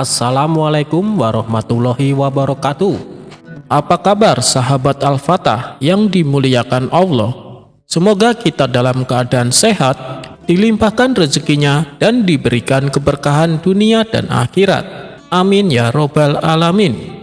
Assalamualaikum warahmatullahi wabarakatuh. Apa kabar sahabat Al-Fatah yang dimuliakan Allah? Semoga kita dalam keadaan sehat, dilimpahkan rezekinya dan diberikan keberkahan dunia dan akhirat. Amin ya robbal alamin.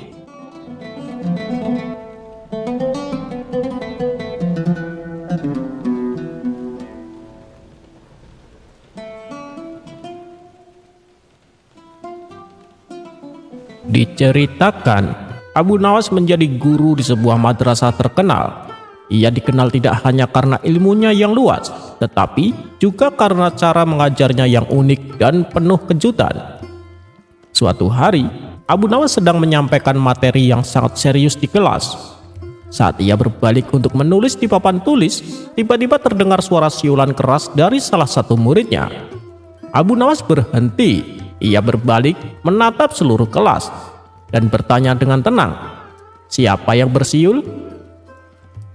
Diceritakan, Abu Nawas menjadi guru di sebuah madrasah terkenal. Ia dikenal tidak hanya karena ilmunya yang luas, tetapi juga karena cara mengajarnya yang unik dan penuh kejutan. Suatu hari, Abu Nawas sedang menyampaikan materi yang sangat serius di kelas. Saat ia berbalik untuk menulis di papan tulis, tiba-tiba terdengar suara siulan keras dari salah satu muridnya. Abu Nawas berhenti. Ia berbalik menatap seluruh kelas dan bertanya dengan tenang, "Siapa yang bersiul?"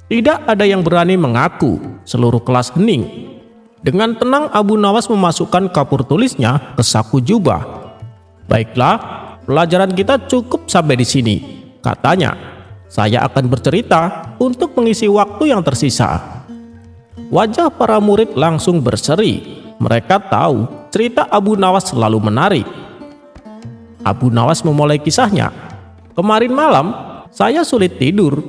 Tidak ada yang berani mengaku. Seluruh kelas hening. Dengan tenang Abu Nawas memasukkan kapur tulisnya ke saku jubah. "Baiklah, pelajaran kita cukup sampai di sini," katanya. "Saya akan bercerita untuk mengisi waktu yang tersisa." Wajah para murid langsung berseri. Mereka tahu cerita Abu Nawas selalu menarik. Abu Nawas memulai kisahnya. "Kemarin malam saya sulit tidur.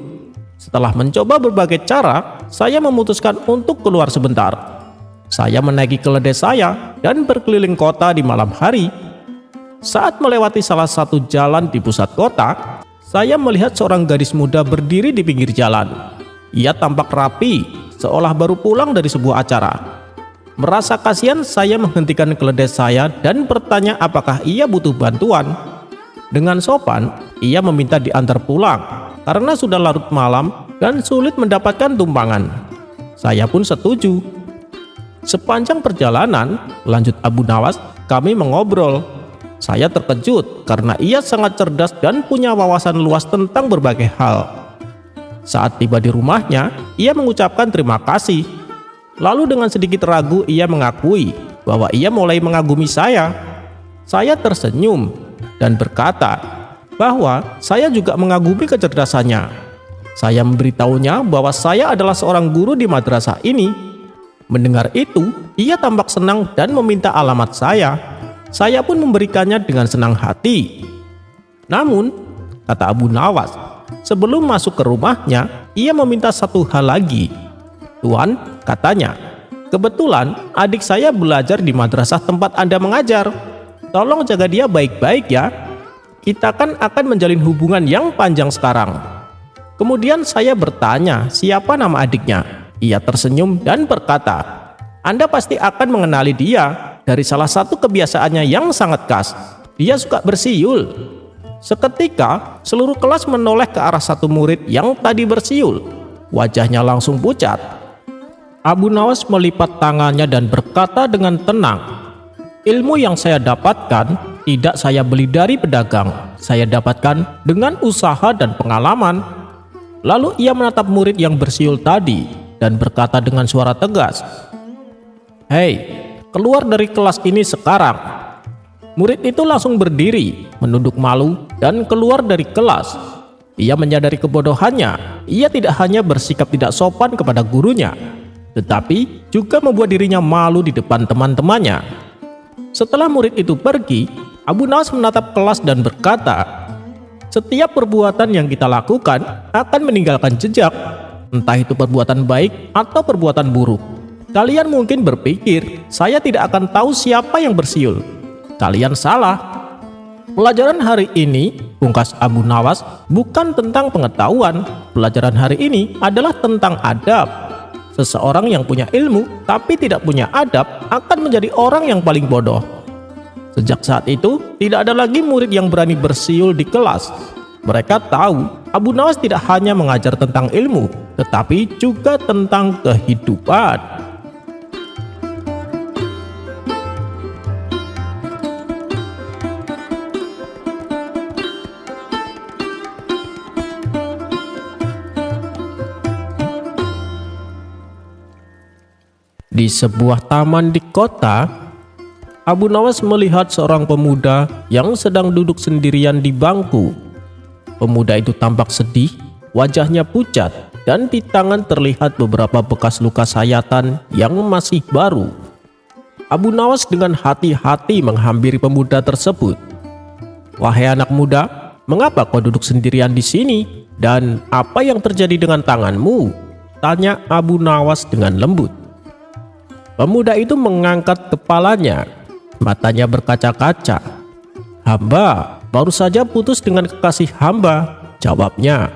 Setelah mencoba berbagai cara, saya memutuskan untuk keluar sebentar. Saya menaiki keledai saya dan berkeliling kota di malam hari. Saat melewati salah satu jalan di pusat kota, saya melihat seorang gadis muda berdiri di pinggir jalan. Ia tampak rapi, seolah baru pulang dari sebuah acara. Merasa kasihan, saya menghentikan keledai saya dan bertanya apakah ia butuh bantuan. Dengan sopan, ia meminta diantar pulang karena sudah larut malam dan sulit mendapatkan tumpangan. Saya pun setuju. Sepanjang perjalanan," lanjut Abu Nawas, "kami mengobrol. Saya terkejut karena ia sangat cerdas dan punya wawasan luas tentang berbagai hal. Saat tiba di rumahnya, ia mengucapkan terima kasih. Lalu dengan sedikit ragu ia mengakui bahwa ia mulai mengagumi saya. Saya tersenyum dan berkata bahwa saya juga mengagumi kecerdasannya. Saya memberitahunya bahwa saya adalah seorang guru di madrasah ini. Mendengar itu, ia tampak senang dan meminta alamat saya. Saya pun memberikannya dengan senang hati. Namun," kata Abu Nawas, "sebelum masuk ke rumahnya, ia meminta satu hal lagi. 'Tuan,' katanya, 'kebetulan adik saya belajar di madrasah tempat Anda mengajar. Tolong jaga dia baik-baik ya. Kita kan akan menjalin hubungan yang panjang sekarang.' Kemudian saya bertanya siapa nama adiknya. Ia tersenyum dan berkata, 'Anda pasti akan mengenali dia dari salah satu kebiasaannya yang sangat khas. Dia suka bersiul.' Seketika seluruh kelas menoleh ke arah satu murid yang tadi bersiul. Wajahnya langsung pucat. Abu Nawas melipat tangannya dan berkata dengan tenang, "Ilmu yang saya dapatkan tidak saya beli dari pedagang. Saya dapatkan dengan usaha dan pengalaman." Lalu ia menatap murid yang bersiul tadi dan berkata dengan suara tegas, "Hei, keluar dari kelas ini sekarang." Murid itu langsung berdiri, menunduk malu dan keluar dari kelas. Ia menyadari kebodohannya. Ia tidak hanya bersikap tidak sopan kepada gurunya, tetapi juga membuat dirinya malu di depan teman-temannya. Setelah murid itu pergi, Abu Nawas menatap kelas dan berkata, "Setiap perbuatan yang kita lakukan akan meninggalkan jejak, entah itu perbuatan baik atau perbuatan buruk. Kalian mungkin berpikir saya tidak akan tahu siapa yang bersiul. Kalian salah. Pelajaran hari ini," pungkas Abu Nawas, "bukan tentang pengetahuan. Pelajaran hari ini adalah tentang adab. Seseorang yang punya ilmu tapi tidak punya adab akan menjadi orang yang paling bodoh." Sejak saat itu, tidak ada lagi murid yang berani bersiul di kelas. Mereka tahu Abu Nawas tidak hanya mengajar tentang ilmu, tetapi juga tentang kehidupan. Di sebuah taman di kota, Abu Nawas melihat seorang pemuda yang sedang duduk sendirian di bangku. Pemuda itu tampak sedih, wajahnya pucat, dan di tangan terlihat beberapa bekas luka sayatan yang masih baru. Abu Nawas dengan hati-hati menghampiri pemuda tersebut. "Wahai anak muda, mengapa kau duduk sendirian di sini? Dan apa yang terjadi dengan tanganmu?" tanya Abu Nawas dengan lembut. Pemuda itu mengangkat kepalanya, matanya berkaca-kaca. "Hamba baru saja putus dengan kekasih hamba," jawabnya.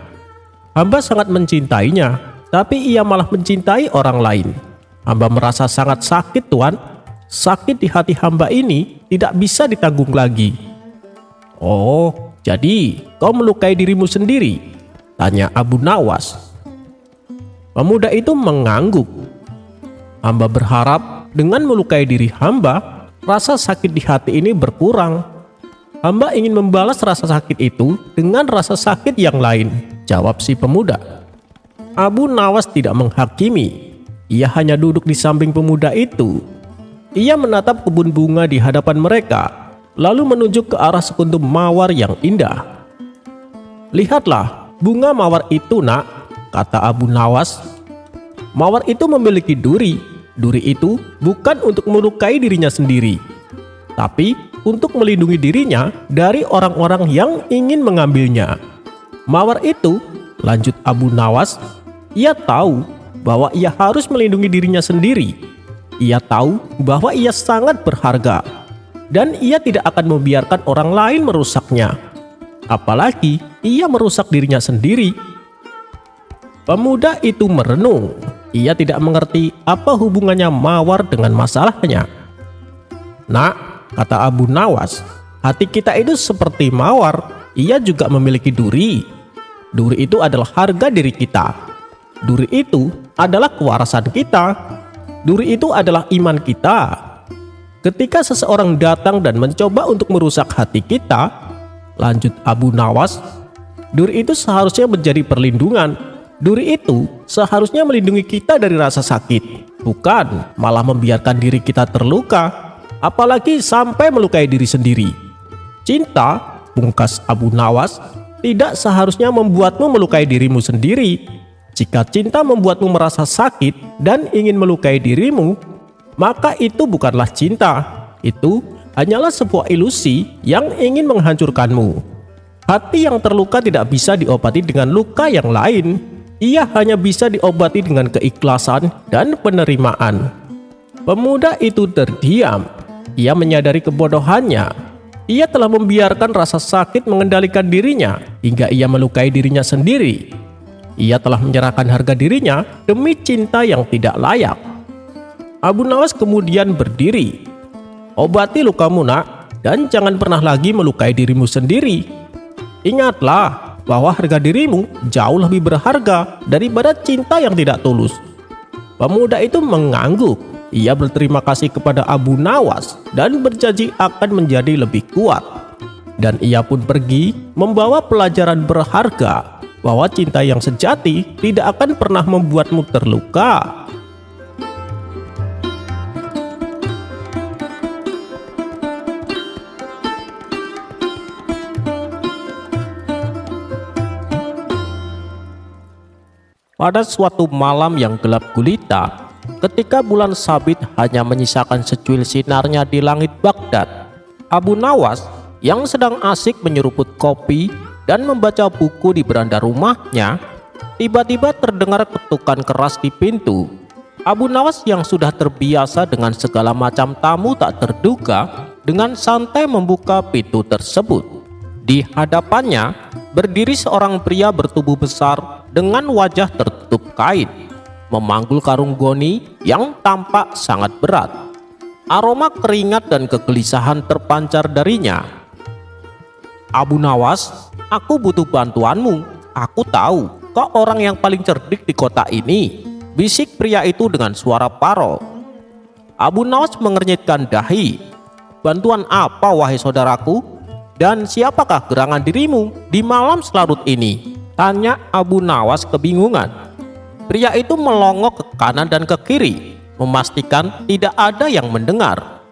"Hamba sangat mencintainya, tapi ia malah mencintai orang lain. Hamba merasa sangat sakit, Tuan. Sakit di hati hamba ini tidak bisa ditanggung lagi." "Oh, jadi kau melukai dirimu sendiri?" tanya Abu Nawas. Pemuda itu mengangguk. "Hamba berharap dengan melukai diri hamba, rasa sakit di hati ini berkurang. Hamba ingin membalas rasa sakit itu dengan rasa sakit yang lain," jawab si pemuda. Abu Nawas tidak menghakimi. Ia hanya duduk di samping pemuda itu. Ia menatap kebun bunga di hadapan mereka, lalu menunjuk ke arah sekuntum mawar yang indah. "Lihatlah bunga mawar itu, Nak," kata Abu Nawas. "Mawar itu memiliki duri. Duri itu bukan untuk melukai dirinya sendiri, tapi untuk melindungi dirinya dari orang-orang yang ingin mengambilnya. Mawar itu," lanjut Abu Nawas, "ia tahu bahwa ia harus melindungi dirinya sendiri. Ia tahu bahwa ia sangat berharga, dan ia tidak akan membiarkan orang lain merusaknya. Apalagi ia merusak dirinya sendiri." Pemuda itu merenung. Ia tidak mengerti apa hubungannya mawar dengan masalahnya. "Nak," kata Abu Nawas, "hati kita itu seperti mawar. Ia juga memiliki duri. Duri itu adalah harga diri kita. Duri itu adalah kewarasan kita. Duri itu adalah iman kita. Ketika seseorang datang dan mencoba untuk merusak hati kita," lanjut Abu Nawas, "duri itu seharusnya menjadi perlindungan. Duri itu seharusnya melindungi kita dari rasa sakit, bukan malah membiarkan diri kita terluka, apalagi sampai melukai diri sendiri. Cinta," pungkas Abu Nawas, "tidak seharusnya membuatmu melukai dirimu sendiri. Jika cinta membuatmu merasa sakit dan ingin melukai dirimu, maka itu bukanlah cinta. Itu hanyalah sebuah ilusi yang ingin menghancurkanmu. Hati yang terluka tidak bisa diobati dengan luka yang lain. Ia hanya bisa diobati dengan keikhlasan dan penerimaan." Pemuda itu terdiam. Ia menyadari kebodohannya. Ia telah membiarkan rasa sakit mengendalikan dirinya hingga ia melukai dirinya sendiri. Ia telah menyerahkan harga dirinya demi cinta yang tidak layak. Abu Nawas kemudian berdiri. "Obati lukamu, Nak, dan jangan pernah lagi melukai dirimu sendiri. Ingatlah bahwa harga dirimu jauh lebih berharga daripada cinta yang tidak tulus." Pemuda itu mengangguk. Ia berterima kasih kepada Abu Nawas dan berjanji akan menjadi lebih kuat. Dan ia pun pergi membawa pelajaran berharga bahwa cinta yang sejati tidak akan pernah membuatmu terluka. Pada suatu malam yang gelap gulita, ketika bulan sabit hanya menyisakan secuil sinarnya di langit Baghdad, Abu Nawas yang sedang asik menyeruput kopi dan membaca buku di beranda rumahnya, tiba-tiba terdengar ketukan keras di pintu. Abu Nawas yang sudah terbiasa dengan segala macam tamu tak terduga, dengan santai membuka pintu tersebut. Di hadapannya berdiri seorang pria bertubuh besar dengan wajah tertutup kain, memanggul karung goni yang tampak sangat berat. Aroma keringat dan kegelisahan terpancar darinya. "Abu Nawas, aku butuh bantuanmu. Aku tahu kau orang yang paling cerdik di kota ini," bisik pria itu dengan suara parau. Abu Nawas mengernyitkan dahi. "Bantuan apa, wahai saudaraku? Dan siapakah gerangan dirimu di malam selarut ini?" tanya Abu Nawas kebingungan. Pria itu melongok ke kanan dan ke kiri, memastikan tidak ada yang mendengar.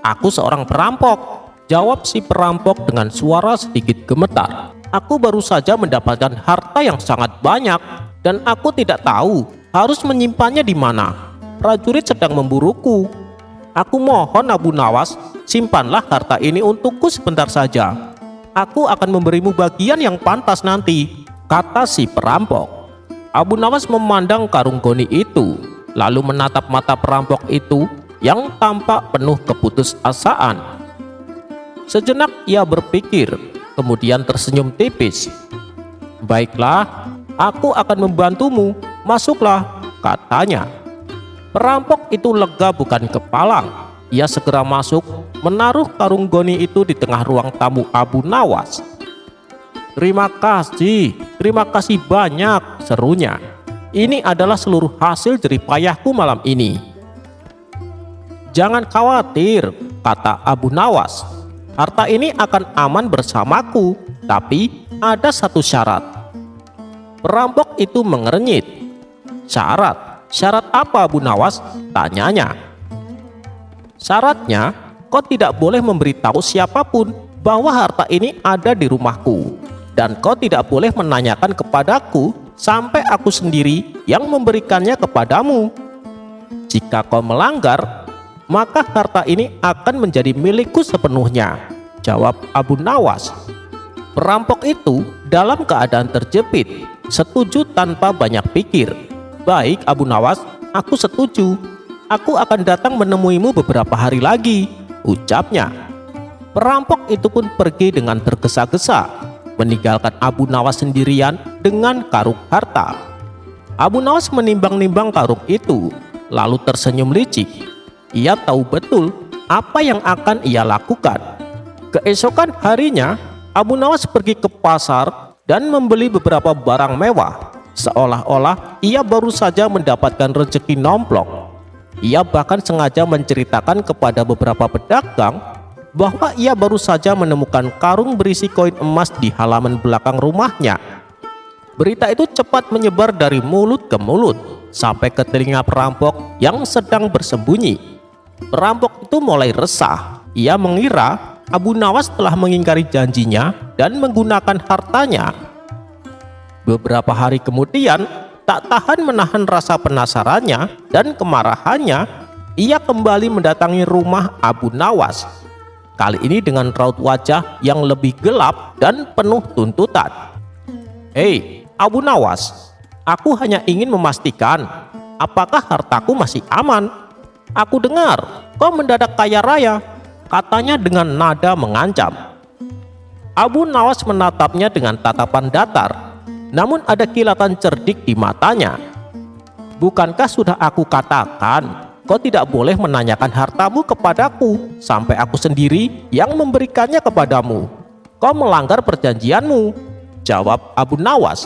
Aku seorang perampok, jawab si perampok dengan suara sedikit gemetar. Aku baru saja mendapatkan harta yang sangat banyak dan aku tidak tahu harus menyimpannya di mana. Prajurit sedang memburuku. Aku mohon Abu Nawas, simpanlah harta ini untukku sebentar saja. Aku akan memberimu bagian yang pantas nanti, kata si perampok. Abu Nawas memandang karung goni itu, lalu menatap mata perampok itu yang tampak penuh keputusasaan. Sejenak ia berpikir, kemudian tersenyum tipis. Baiklah, aku akan membantumu, masuklah, katanya. Perampok itu lega bukan kepalang. Ia segera masuk, menaruh karung goni itu di tengah ruang tamu Abu Nawas. Terima kasih banyak, serunya. Ini adalah seluruh hasil jerih payahku malam ini. Jangan khawatir, kata Abu Nawas. Harta ini akan aman bersamaku, tapi ada satu syarat. Perampok itu mengernyit. Syarat apa Abu Nawas? Tanyanya. Syaratnya, kau tidak boleh memberitahu siapapun bahwa harta ini ada di rumahku. Dan kau tidak boleh menanyakan kepadaku sampai aku sendiri yang memberikannya kepadamu. Jika kau melanggar, maka harta ini akan menjadi milikku sepenuhnya, jawab Abu Nawas. Perampok itu dalam keadaan terjepit, setuju tanpa banyak pikir. Baik Abu Nawas, aku setuju. Aku akan datang menemuimu beberapa hari lagi, ucapnya. Perampok itu pun pergi dengan tergesa-gesa, meninggalkan Abu Nawas sendirian dengan karung harta. Abu Nawas menimbang-nimbang karung itu, lalu tersenyum licik. Ia tahu betul apa yang akan ia lakukan. Keesokan harinya, Abu Nawas pergi ke pasar dan membeli beberapa barang mewah, seolah-olah ia baru saja mendapatkan rezeki nomplok. Ia bahkan sengaja menceritakan kepada beberapa pedagang bahwa ia baru saja menemukan karung berisi koin emas di halaman belakang rumahnya. Berita itu cepat menyebar dari mulut ke mulut sampai ke telinga perampok yang sedang bersembunyi. Perampok itu mulai resah. Ia mengira Abu Nawas telah mengingkari janjinya dan menggunakan hartanya. Beberapa hari kemudian, tak tahan menahan rasa penasarannya dan kemarahannya, ia kembali mendatangi rumah Abu Nawas. Kali ini dengan raut wajah yang lebih gelap dan penuh tuntutan. Hei, Abu Nawas, aku hanya ingin memastikan apakah hartaku masih aman. Aku dengar kau mendadak kaya raya, katanya dengan nada mengancam. Abu Nawas menatapnya dengan tatapan datar, namun ada kilatan cerdik di matanya. Bukankah sudah aku katakan kau tidak boleh menanyakan hartamu kepadaku sampai aku sendiri yang memberikannya kepadamu? Kau melanggar perjanjianmu, jawab Abu Nawas.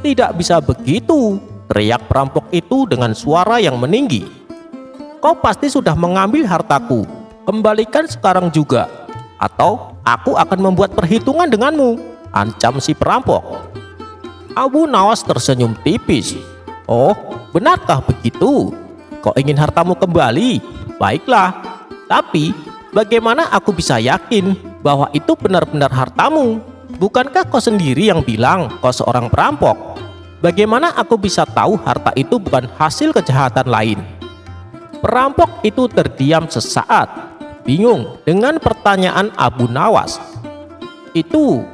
Tidak bisa begitu, teriak perampok itu dengan suara yang meninggi. Kau pasti sudah mengambil hartaku, kembalikan sekarang juga, atau aku akan membuat perhitungan denganmu, ancam si perampok. Abu Nawas tersenyum tipis. Oh, benarkah begitu? Kau ingin hartamu kembali? Baiklah, tapi bagaimana aku bisa yakin bahwa itu benar-benar hartamu? Bukankah kau sendiri yang bilang kau seorang perampok? Bagaimana aku bisa tahu harta itu bukan hasil kejahatan lain? Perampok itu terdiam sesaat, bingung dengan pertanyaan Abu Nawas. Itu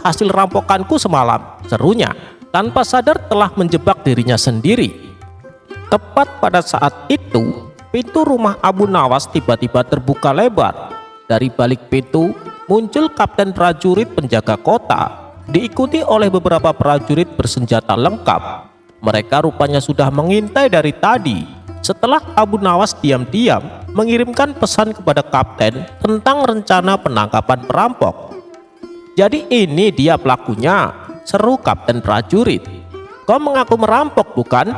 hasil rampokanku semalam, serunya, tanpa sadar telah menjebak dirinya sendiri. Tepat pada saat itu, pintu rumah Abu Nawas tiba-tiba terbuka lebar. Dari balik pintu muncul kapten prajurit penjaga kota, diikuti oleh beberapa prajurit bersenjata lengkap. Mereka rupanya sudah mengintai dari tadi, setelah Abu Nawas diam-diam mengirimkan pesan kepada kapten tentang rencana penangkapan perampok. Jadi ini dia pelakunya, seru kapten prajurit. Kau mengaku merampok, bukan?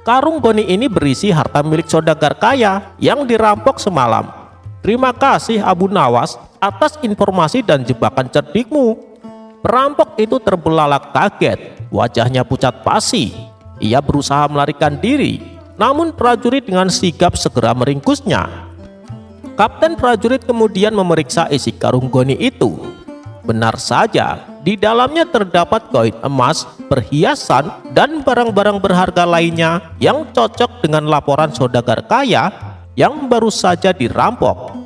Karung goni ini berisi harta milik saudagar kaya yang dirampok semalam. Terima kasih Abu Nawas atas informasi dan jebakan cerdikmu. Perampok itu terbelalak kaget, wajahnya pucat pasi. Ia berusaha melarikan diri, namun prajurit dengan sigap segera meringkusnya. Kapten prajurit kemudian memeriksa isi karung goni itu. Benar saja, di dalamnya terdapat koin emas, perhiasan, dan barang-barang berharga lainnya yang cocok dengan laporan saudagar kaya yang baru saja dirampok.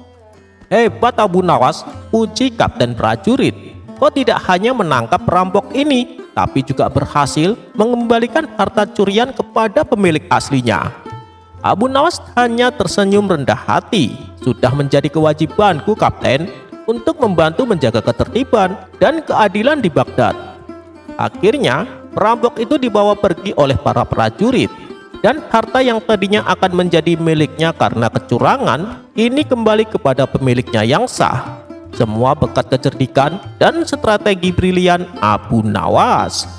"Hebat Abu Nawas," puji kapten prajurit. "Kau tidak hanya menangkap perampok ini, tapi juga berhasil mengembalikan harta curian kepada pemilik aslinya." Abu Nawas hanya tersenyum rendah hati. "Sudah menjadi kewajibanku, Kapten, untuk membantu menjaga ketertiban dan keadilan di Baghdad." Akhirnya, perampok itu dibawa pergi oleh para prajurit, dan harta yang tadinya akan menjadi miliknya karena kecurangan, ini kembali kepada pemiliknya yang sah. Semua berkat kecerdikan dan strategi brilian Abu Nawas.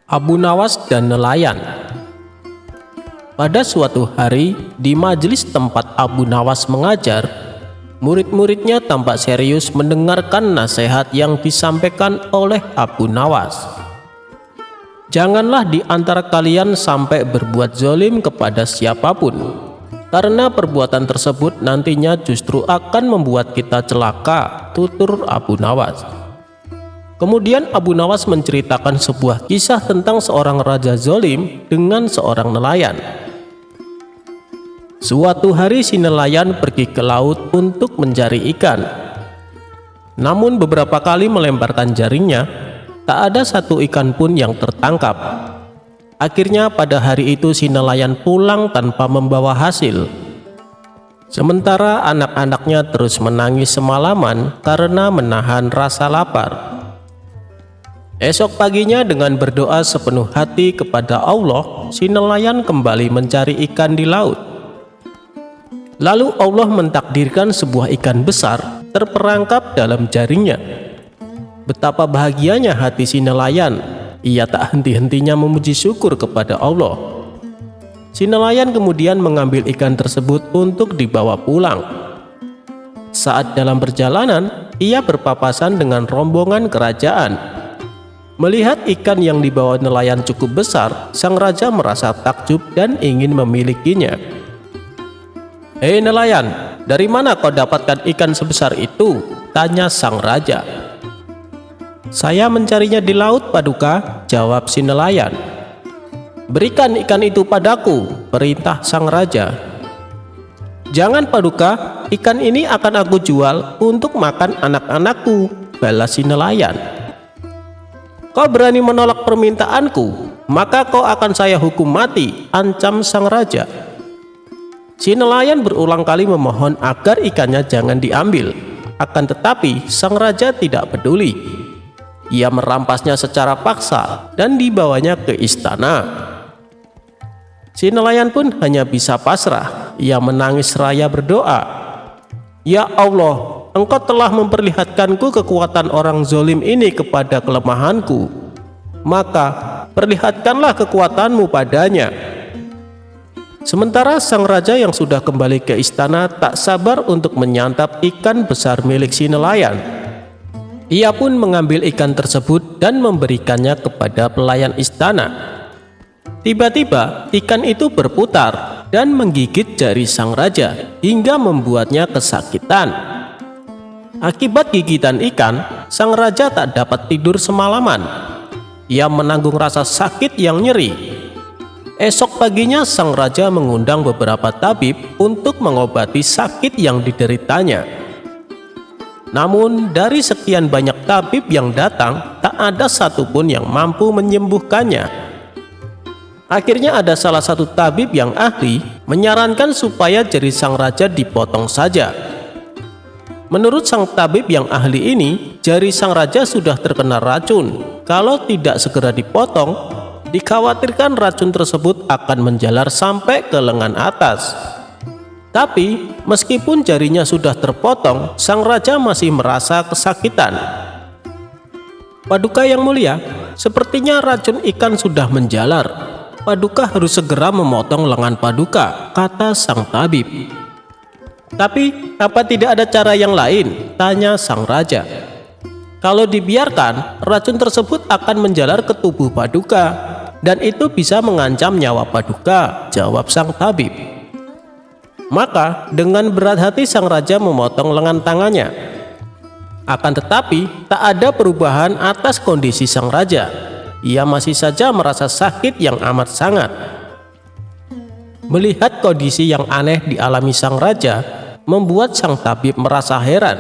Abu Nawas dan nelayan. Pada suatu hari, di majelis tempat Abu Nawas mengajar, murid-muridnya tampak serius mendengarkan nasihat yang disampaikan oleh Abu Nawas. "Janganlah di antara kalian sampai berbuat zalim kepada siapapun, karena perbuatan tersebut nantinya justru akan membuat kita celaka," tutur Abu Nawas. Kemudian Abu Nawas menceritakan sebuah kisah tentang seorang raja zalim dengan seorang nelayan. Suatu hari si nelayan pergi ke laut untuk mencari ikan. Namun beberapa kali melemparkan jaringnya, tak ada satu ikan pun yang tertangkap. Akhirnya pada hari itu si nelayan pulang tanpa membawa hasil. Sementara anak-anaknya terus menangis semalaman karena menahan rasa lapar. Esok paginya dengan berdoa sepenuh hati kepada Allah, si nelayan kembali mencari ikan di laut. Lalu Allah mentakdirkan sebuah ikan besar terperangkap dalam jaringnya. Betapa bahagianya hati si nelayan, ia tak henti-hentinya memuji syukur kepada Allah. Si nelayan kemudian mengambil ikan tersebut untuk dibawa pulang. Saat dalam perjalanan, ia berpapasan dengan rombongan kerajaan. Melihat ikan yang dibawa nelayan cukup besar, sang raja merasa takjub dan ingin memilikinya. "Hei nelayan, dari mana kau dapatkan ikan sebesar itu?" tanya sang raja. "Saya mencarinya di laut, Paduka," jawab si nelayan. "Berikan ikan itu padaku," perintah sang raja. "Jangan Paduka, ikan ini akan aku jual untuk makan anak-anakku," balas si nelayan. "Kau berani menolak permintaanku, maka kau akan saya hukum mati," ancam sang raja. Si nelayan berulang kali memohon agar ikannya jangan diambil. Akan tetapi sang raja tidak peduli. Ia merampasnya secara paksa dan dibawanya ke istana. Si nelayan pun hanya bisa pasrah. Ia menangis seraya berdoa, "Ya Allah, Engkau telah memperlihatkanku kekuatan orang zalim ini kepada kelemahanku, maka perlihatkanlah kekuatanmu padanya." Sementara sang raja yang sudah kembali ke istana tak sabar untuk menyantap ikan besar milik si nelayan. Ia pun mengambil ikan tersebut dan memberikannya kepada pelayan istana. Tiba-tiba ikan itu berputar dan menggigit jari sang raja hingga membuatnya kesakitan. Akibat gigitan ikan, sang raja tak dapat tidur semalaman. Ia menanggung rasa sakit yang nyeri. Esok paginya sang raja mengundang beberapa tabib untuk mengobati sakit yang dideritanya. Namun dari sekian banyak tabib yang datang, tak ada satupun yang mampu menyembuhkannya. Akhirnya ada salah satu tabib yang ahli menyarankan supaya jari sang raja dipotong saja. Menurut sang tabib yang ahli ini, jari sang raja sudah terkena racun. Kalau tidak segera dipotong, dikhawatirkan racun tersebut akan menjalar sampai ke lengan atas. Tapi meskipun jarinya sudah terpotong, sang raja masih merasa kesakitan. "Paduka yang mulia, sepertinya racun ikan sudah menjalar. Paduka harus segera memotong lengan Paduka," kata sang tabib. Tapi apa tidak ada cara yang lain? Tanya sang raja. Kalau dibiarkan, racun tersebut akan menjalar ke tubuh Paduka, dan itu bisa mengancam nyawa Paduka, jawab sang tabib. Maka dengan berat hati sang raja memotong lengan tangannya. Akan tetapi tak ada perubahan atas kondisi sang raja. Ia masih saja merasa sakit yang amat sangat. Melihat kondisi yang aneh dialami sang raja, membuat sang tabib merasa heran.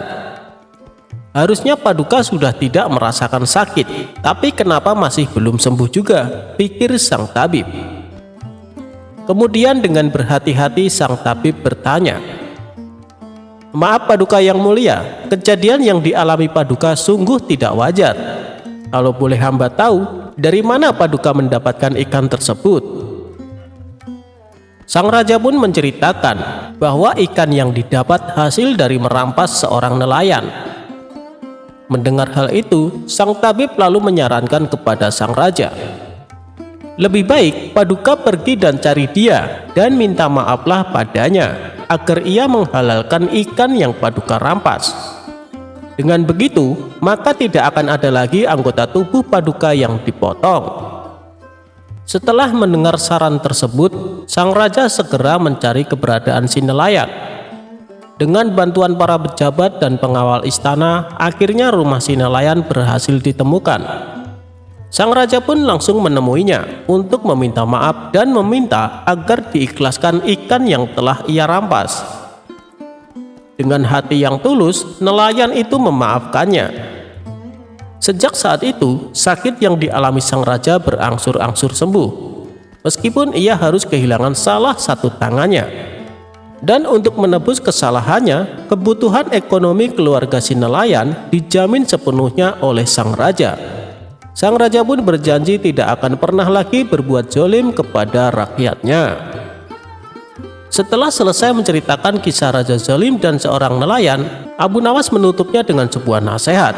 Harusnya Paduka sudah tidak merasakan sakit, tapi kenapa masih belum sembuh juga, pikir sang tabib. Kemudian dengan berhati-hati sang tabib bertanya, "Maaf Paduka yang mulia, kejadian yang dialami Paduka sungguh tidak wajar. Kalau boleh hamba tahu, dari mana Paduka mendapatkan ikan tersebut?" Sang raja pun menceritakan bahwa ikan yang didapat hasil dari merampas seorang nelayan. Mendengar hal itu, sang tabib lalu menyarankan kepada sang raja, "Lebih baik Paduka pergi dan cari dia dan minta maaflah padanya agar ia menghalalkan ikan yang Paduka rampas. Dengan begitu, maka tidak akan ada lagi anggota tubuh Paduka yang dipotong." Setelah mendengar saran tersebut, sang raja segera mencari keberadaan si nelayan. Dengan bantuan para pejabat dan pengawal istana, akhirnya rumah si nelayan berhasil ditemukan. Sang raja pun langsung menemuinya untuk meminta maaf dan meminta agar diikhlaskan ikan yang telah ia rampas. Dengan hati yang tulus, nelayan itu memaafkannya. Sejak saat itu, sakit yang dialami sang raja berangsur-angsur sembuh, meskipun ia harus kehilangan salah satu tangannya. Dan untuk menebus kesalahannya, kebutuhan ekonomi keluarga si nelayan dijamin sepenuhnya oleh sang raja. Sang raja pun berjanji tidak akan pernah lagi berbuat zalim kepada rakyatnya. Setelah selesai menceritakan kisah raja zalim dan seorang nelayan, Abu Nawas menutupnya dengan sebuah nasihat.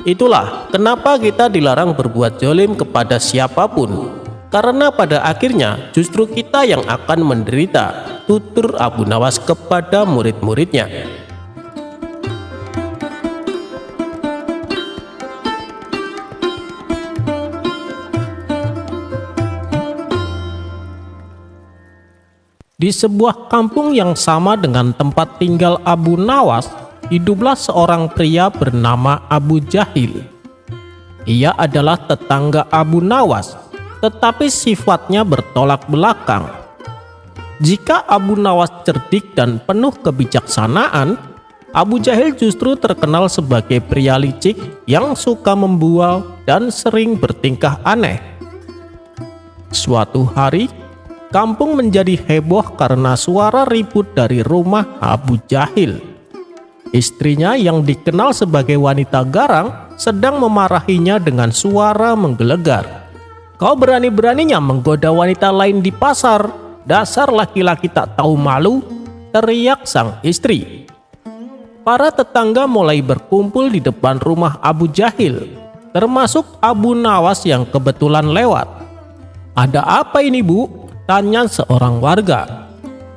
"Itulah kenapa kita dilarang berbuat zalim kepada siapapun, karena pada akhirnya justru kita yang akan menderita," tutur Abu Nawas kepada murid-muridnya. Di sebuah kampung yang sama dengan tempat tinggal Abu Nawas, hiduplah seorang pria bernama Abu Jahil. Ia adalah tetangga Abu Nawas, tetapi sifatnya bertolak belakang. Jika Abu Nawas cerdik dan penuh kebijaksanaan, Abu Jahil justru terkenal sebagai pria licik yang suka membual dan sering bertingkah aneh. Suatu hari, kampung menjadi heboh karena suara ribut dari rumah Abu Jahil. Istrinya yang dikenal sebagai wanita garang sedang memarahinya dengan suara menggelegar. "Kau berani-beraninya menggoda wanita lain di pasar, dasar laki-laki tak tahu malu," teriak sang istri. Para tetangga mulai berkumpul di depan rumah Abu Jahil, termasuk Abu Nawas yang kebetulan lewat. "Ada apa ini, Bu?" tanya seorang warga.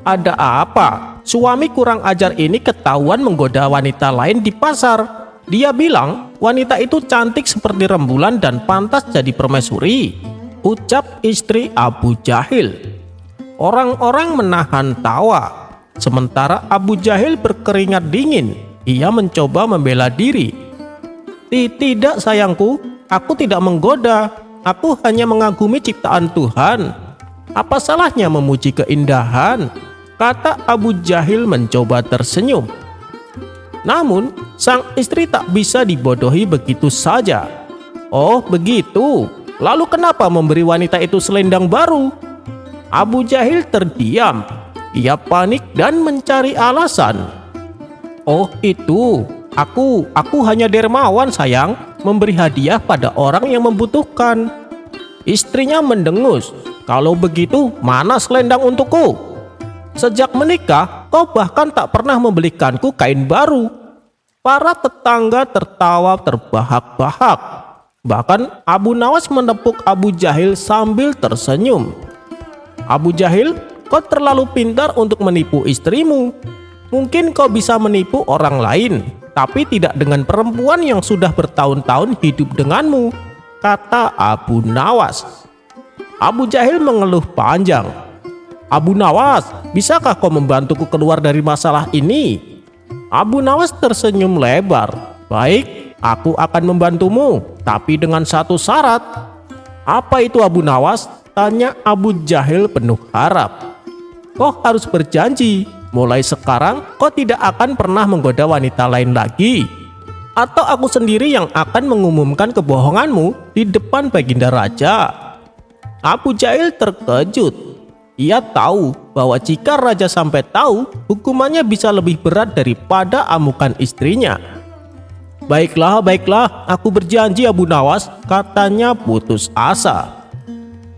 "Ada apa? Suami kurang ajar ini ketahuan menggoda wanita lain di pasar. Dia bilang wanita itu cantik seperti rembulan dan pantas jadi permaisuri," ucap istri Abu Jahil. Orang-orang menahan tawa, sementara Abu Jahil berkeringat dingin. Ia mencoba membela diri. "Tidak sayangku, aku tidak menggoda. Aku hanya mengagumi ciptaan Tuhan. Apa salahnya memuji keindahan?" kata Abu Jahil mencoba tersenyum. Namun sang istri tak bisa dibodohi begitu saja. "Oh begitu, lalu kenapa memberi wanita itu selendang baru?" Abu Jahil terdiam. Ia panik dan mencari alasan. "Oh itu, aku hanya dermawan sayang, memberi hadiah pada orang yang membutuhkan." Istrinya mendengus. "Kalau begitu, mana selendang untukku? Sejak menikah, kau bahkan tak pernah membelikanku kain baru." Para tetangga tertawa terbahak-bahak. Bahkan Abu Nawas menepuk Abu Jahil sambil tersenyum. "Abu Jahil, kau terlalu pintar untuk menipu istrimu. Mungkin kau bisa menipu orang lain, tapi tidak dengan perempuan yang sudah bertahun-tahun hidup denganmu, kata Abu Nawas. Abu Jahil mengeluh panjang. Abu Nawas, bisakah kau membantuku keluar dari masalah ini? Abu Nawas tersenyum lebar. Baik, aku akan membantumu, tapi dengan satu syarat. Apa itu Abu Nawas? Tanya Abu Jahil penuh harap. Kau harus berjanji, mulai sekarang kau tidak akan pernah menggoda wanita lain lagi. Atau aku sendiri yang akan mengumumkan kebohonganmu di depan Baginda Raja. Abu Jahil terkejut. Ia tahu bahwa jika Raja sampai tahu, hukumannya bisa lebih berat daripada amukan istrinya. Baiklah, aku berjanji Abu Nawas, katanya putus asa.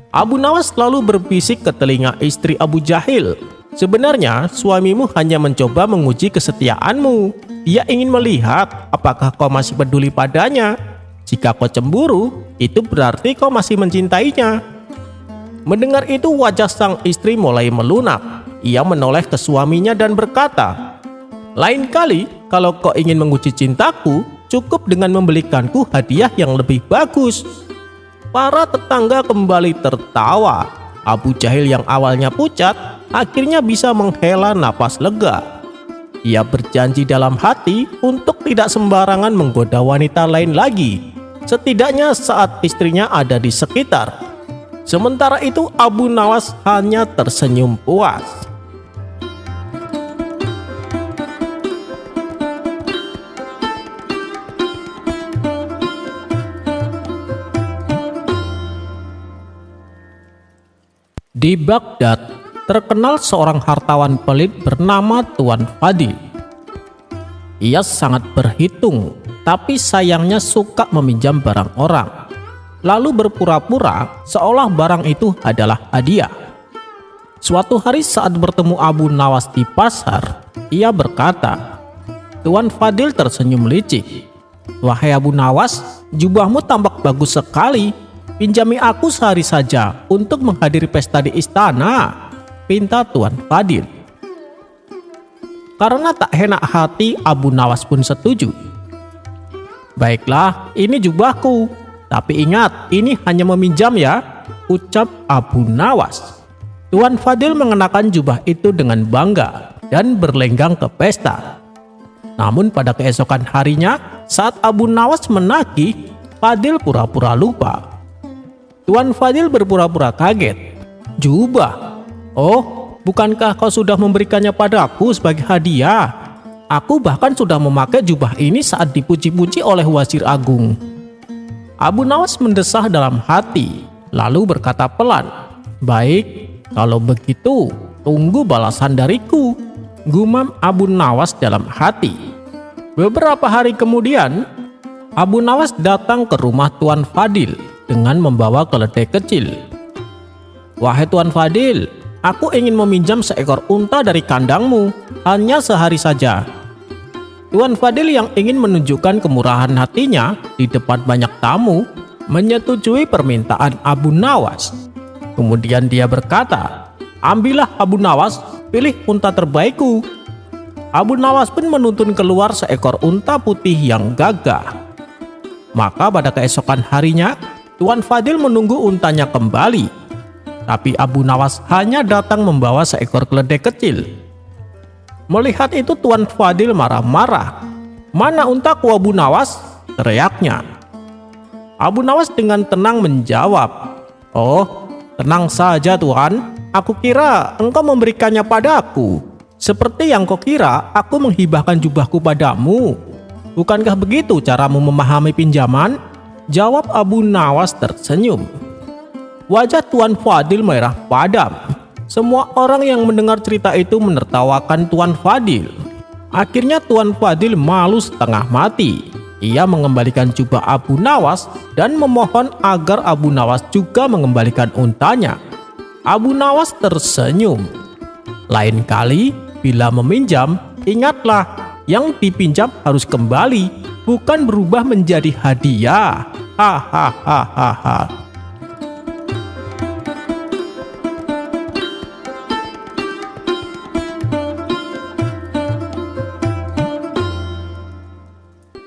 Abu Nawas lalu berbisik ke telinga istri Abu Jahil. Sebenarnya suamimu hanya mencoba menguji kesetiaanmu. Dia ingin melihat apakah kau masih peduli padanya. Jika kau cemburu, itu berarti kau masih mencintainya. Mendengar itu wajah sang istri mulai melunak. Ia menoleh ke suaminya dan berkata, lain kali kalau kau ingin menguji cintaku, cukup dengan membelikanku hadiah yang lebih bagus. Para tetangga kembali tertawa. Abu Jahil yang awalnya pucat, akhirnya bisa menghela napas lega. Ia berjanji dalam hati untuk tidak sembarangan menggoda wanita lain lagi, setidaknya saat istrinya ada di sekitar. Sementara itu Abu Nawas hanya tersenyum puas. Di Baghdad, terkenal seorang hartawan pelit bernama Tuan Fadil. Ia sangat berhitung, tapi sayangnya suka meminjam barang orang, lalu berpura-pura seolah barang itu adalah hadiah. Suatu hari saat bertemu Abu Nawas di pasar, ia berkata, Tuan Fadil tersenyum licik. Wahai Abu Nawas, jubahmu tampak bagus sekali. Pinjami aku sehari saja untuk menghadiri pesta di istana, pinta Tuan Fadil. Karena tak enak hati, Abu Nawas pun setuju. Baiklah, ini jubahku. Tapi ingat, ini hanya meminjam ya, ucap Abu Nawas. Tuan Fadil mengenakan jubah itu dengan bangga dan berlenggang ke pesta. Namun pada keesokan harinya, saat Abu Nawas menagih, Fadil pura-pura lupa. Tuan Fadil berpura-pura kaget. Jubah? Oh, bukankah kau sudah memberikannya padaku sebagai hadiah? Aku bahkan sudah memakai jubah ini saat dipuji-puji oleh Wazir Agung. Abu Nawas mendesah dalam hati, lalu berkata pelan, baik, kalau begitu tunggu balasan dariku, gumam Abu Nawas dalam hati. Beberapa hari kemudian, Abu Nawas datang ke rumah Tuan Fadil dengan membawa keledai kecil. Wahai Tuan Fadil, aku ingin meminjam seekor unta dari kandangmu, hanya sehari saja. Tuan Fadil yang ingin menunjukkan kemurahan hatinya di depan banyak tamu, menyetujui permintaan Abu Nawas. Kemudian dia berkata, ambillah Abu Nawas, pilih unta terbaikku. Abu Nawas pun menuntun keluar seekor unta putih yang gagah. Maka pada keesokan harinya, Tuan Fadil menunggu untanya kembali. Tapi Abu Nawas hanya datang membawa seekor keledai kecil. Melihat itu Tuan Fadil marah-marah. Mana untaku Abu Nawas? Teriaknya. Abu Nawas dengan tenang menjawab, oh, tenang saja Tuan. Aku kira engkau memberikannya padaku. Seperti yang kau kira aku menghibahkan jubahku padamu. Bukankah begitu caramu memahami pinjaman? Jawab Abu Nawas tersenyum. Wajah Tuan Fadil merah padam. Semua orang yang mendengar cerita itu menertawakan Tuan Fadil. Akhirnya Tuan Fadil malu setengah mati. Ia mengembalikan jubah Abu Nawas dan memohon agar Abu Nawas juga mengembalikan untanya. Abu Nawas tersenyum. Lain kali bila meminjam, ingatlah yang dipinjam harus kembali, bukan berubah menjadi hadiah. Hahaha.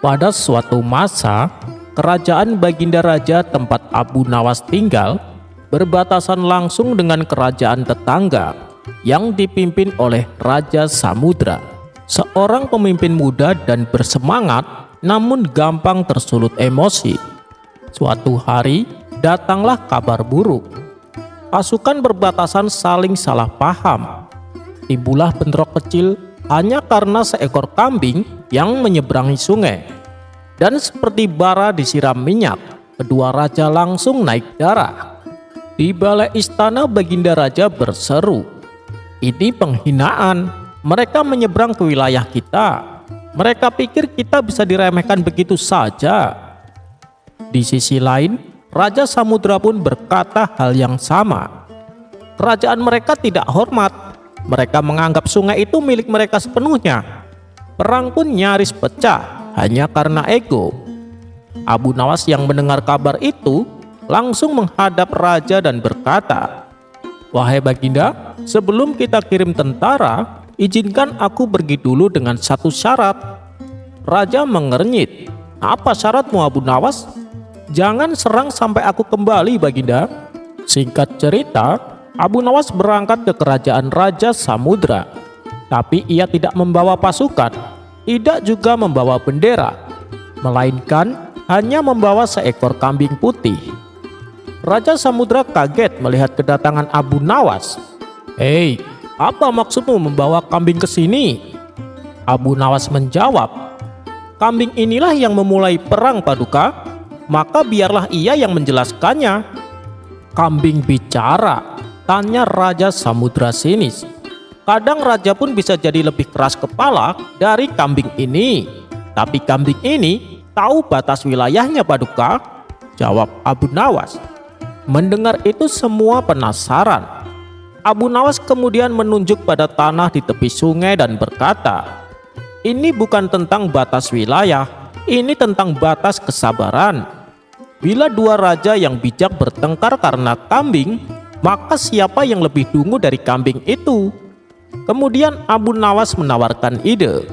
Pada suatu masa, kerajaan Baginda Raja tempat Abu Nawas tinggal berbatasan langsung dengan kerajaan tetangga yang dipimpin oleh Raja Samudra, seorang pemimpin muda dan bersemangat namun gampang tersulut emosi. Suatu hari datanglah kabar buruk. Pasukan berbatasan saling salah paham. Timbullah bentrok kecil hanya karena seekor kambing yang menyeberangi sungai. Dan seperti bara disiram minyak, kedua raja langsung naik darah. Di balai istana Baginda Raja berseru, "Ini penghinaan, mereka menyeberang ke wilayah kita. Mereka pikir kita bisa diremehkan begitu saja." Di sisi lain, Raja Samudra pun berkata hal yang sama. Kerajaan mereka tidak hormat. Mereka menganggap sungai itu milik mereka sepenuhnya. Perang pun nyaris pecah hanya karena ego. Abu Nawas yang mendengar kabar itu langsung menghadap raja dan berkata, "Wahai Baginda, sebelum kita kirim tentara, izinkan aku pergi dulu dengan satu syarat." Raja mengernyit, "Apa syaratmu, Abu Nawas?" "Jangan serang sampai aku kembali, Baginda." Singkat cerita, Abu Nawas berangkat ke kerajaan Raja Samudra. Tapi ia tidak membawa pasukan, tidak juga membawa bendera, melainkan hanya membawa seekor kambing putih. Raja Samudra kaget melihat kedatangan Abu Nawas. "Hei, apa maksudmu membawa kambing ke sini?" Abu Nawas menjawab, "Kambing inilah yang memulai perang, Paduka, maka biarlah ia yang menjelaskannya." "Kambing bicara?" tanya Raja Samudra sinis. "Kadang raja pun bisa jadi lebih keras kepala dari kambing ini. Tapi kambing ini tahu batas wilayahnya, Paduka," jawab Abu Nawas. Mendengar itu semua penasaran. Abu Nawas kemudian menunjuk pada tanah di tepi sungai dan berkata, "Ini bukan tentang batas wilayah, ini tentang batas kesabaran. Bila dua raja yang bijak bertengkar karena kambing, maka siapa yang lebih dungu dari kambing itu?" Kemudian Abu Nawas menawarkan ide,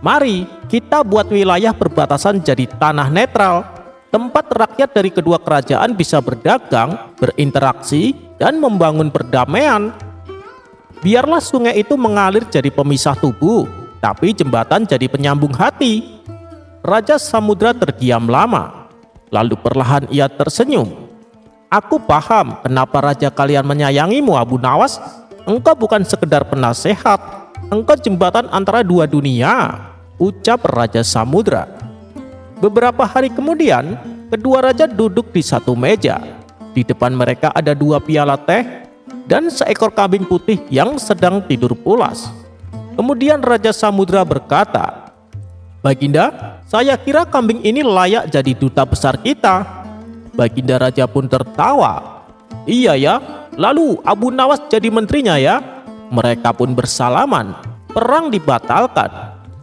"Mari kita buat wilayah perbatasan jadi tanah netral, tempat rakyat dari kedua kerajaan bisa berdagang, berinteraksi, dan membangun perdamaian. Biarlah sungai itu mengalir jadi pemisah tubuh, tapi jembatan jadi penyambung hati." Raja Samudra terdiam lama, lalu perlahan ia tersenyum. "Aku paham kenapa raja kalian menyayangimu, Abu Nawas. Engkau bukan sekedar penasehat, engkau jembatan antara dua dunia," ucap Raja Samudra. Beberapa hari kemudian, kedua raja duduk di satu meja. Di depan mereka ada dua piala teh dan seekor kambing putih yang sedang tidur pulas. Kemudian Raja Samudra berkata, "Baginda, saya kira kambing ini layak jadi duta besar kita." Baginda Raja pun tertawa. "Iya ya, lalu Abu Nawas jadi menterinya ya?" Mereka pun bersalaman. Perang dibatalkan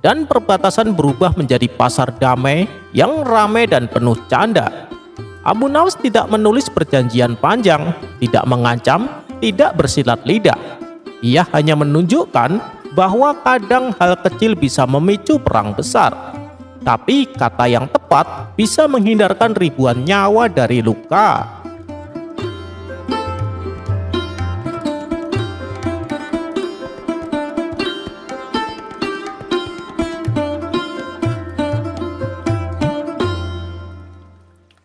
dan perbatasan berubah menjadi pasar damai yang ramai dan penuh canda. Abu Nawas tidak menulis perjanjian panjang, tidak mengancam, tidak bersilat lidah. Ia hanya menunjukkan bahwa kadang hal kecil bisa memicu perang besar. Tapi kata yang tepat bisa menghindarkan ribuan nyawa dari luka.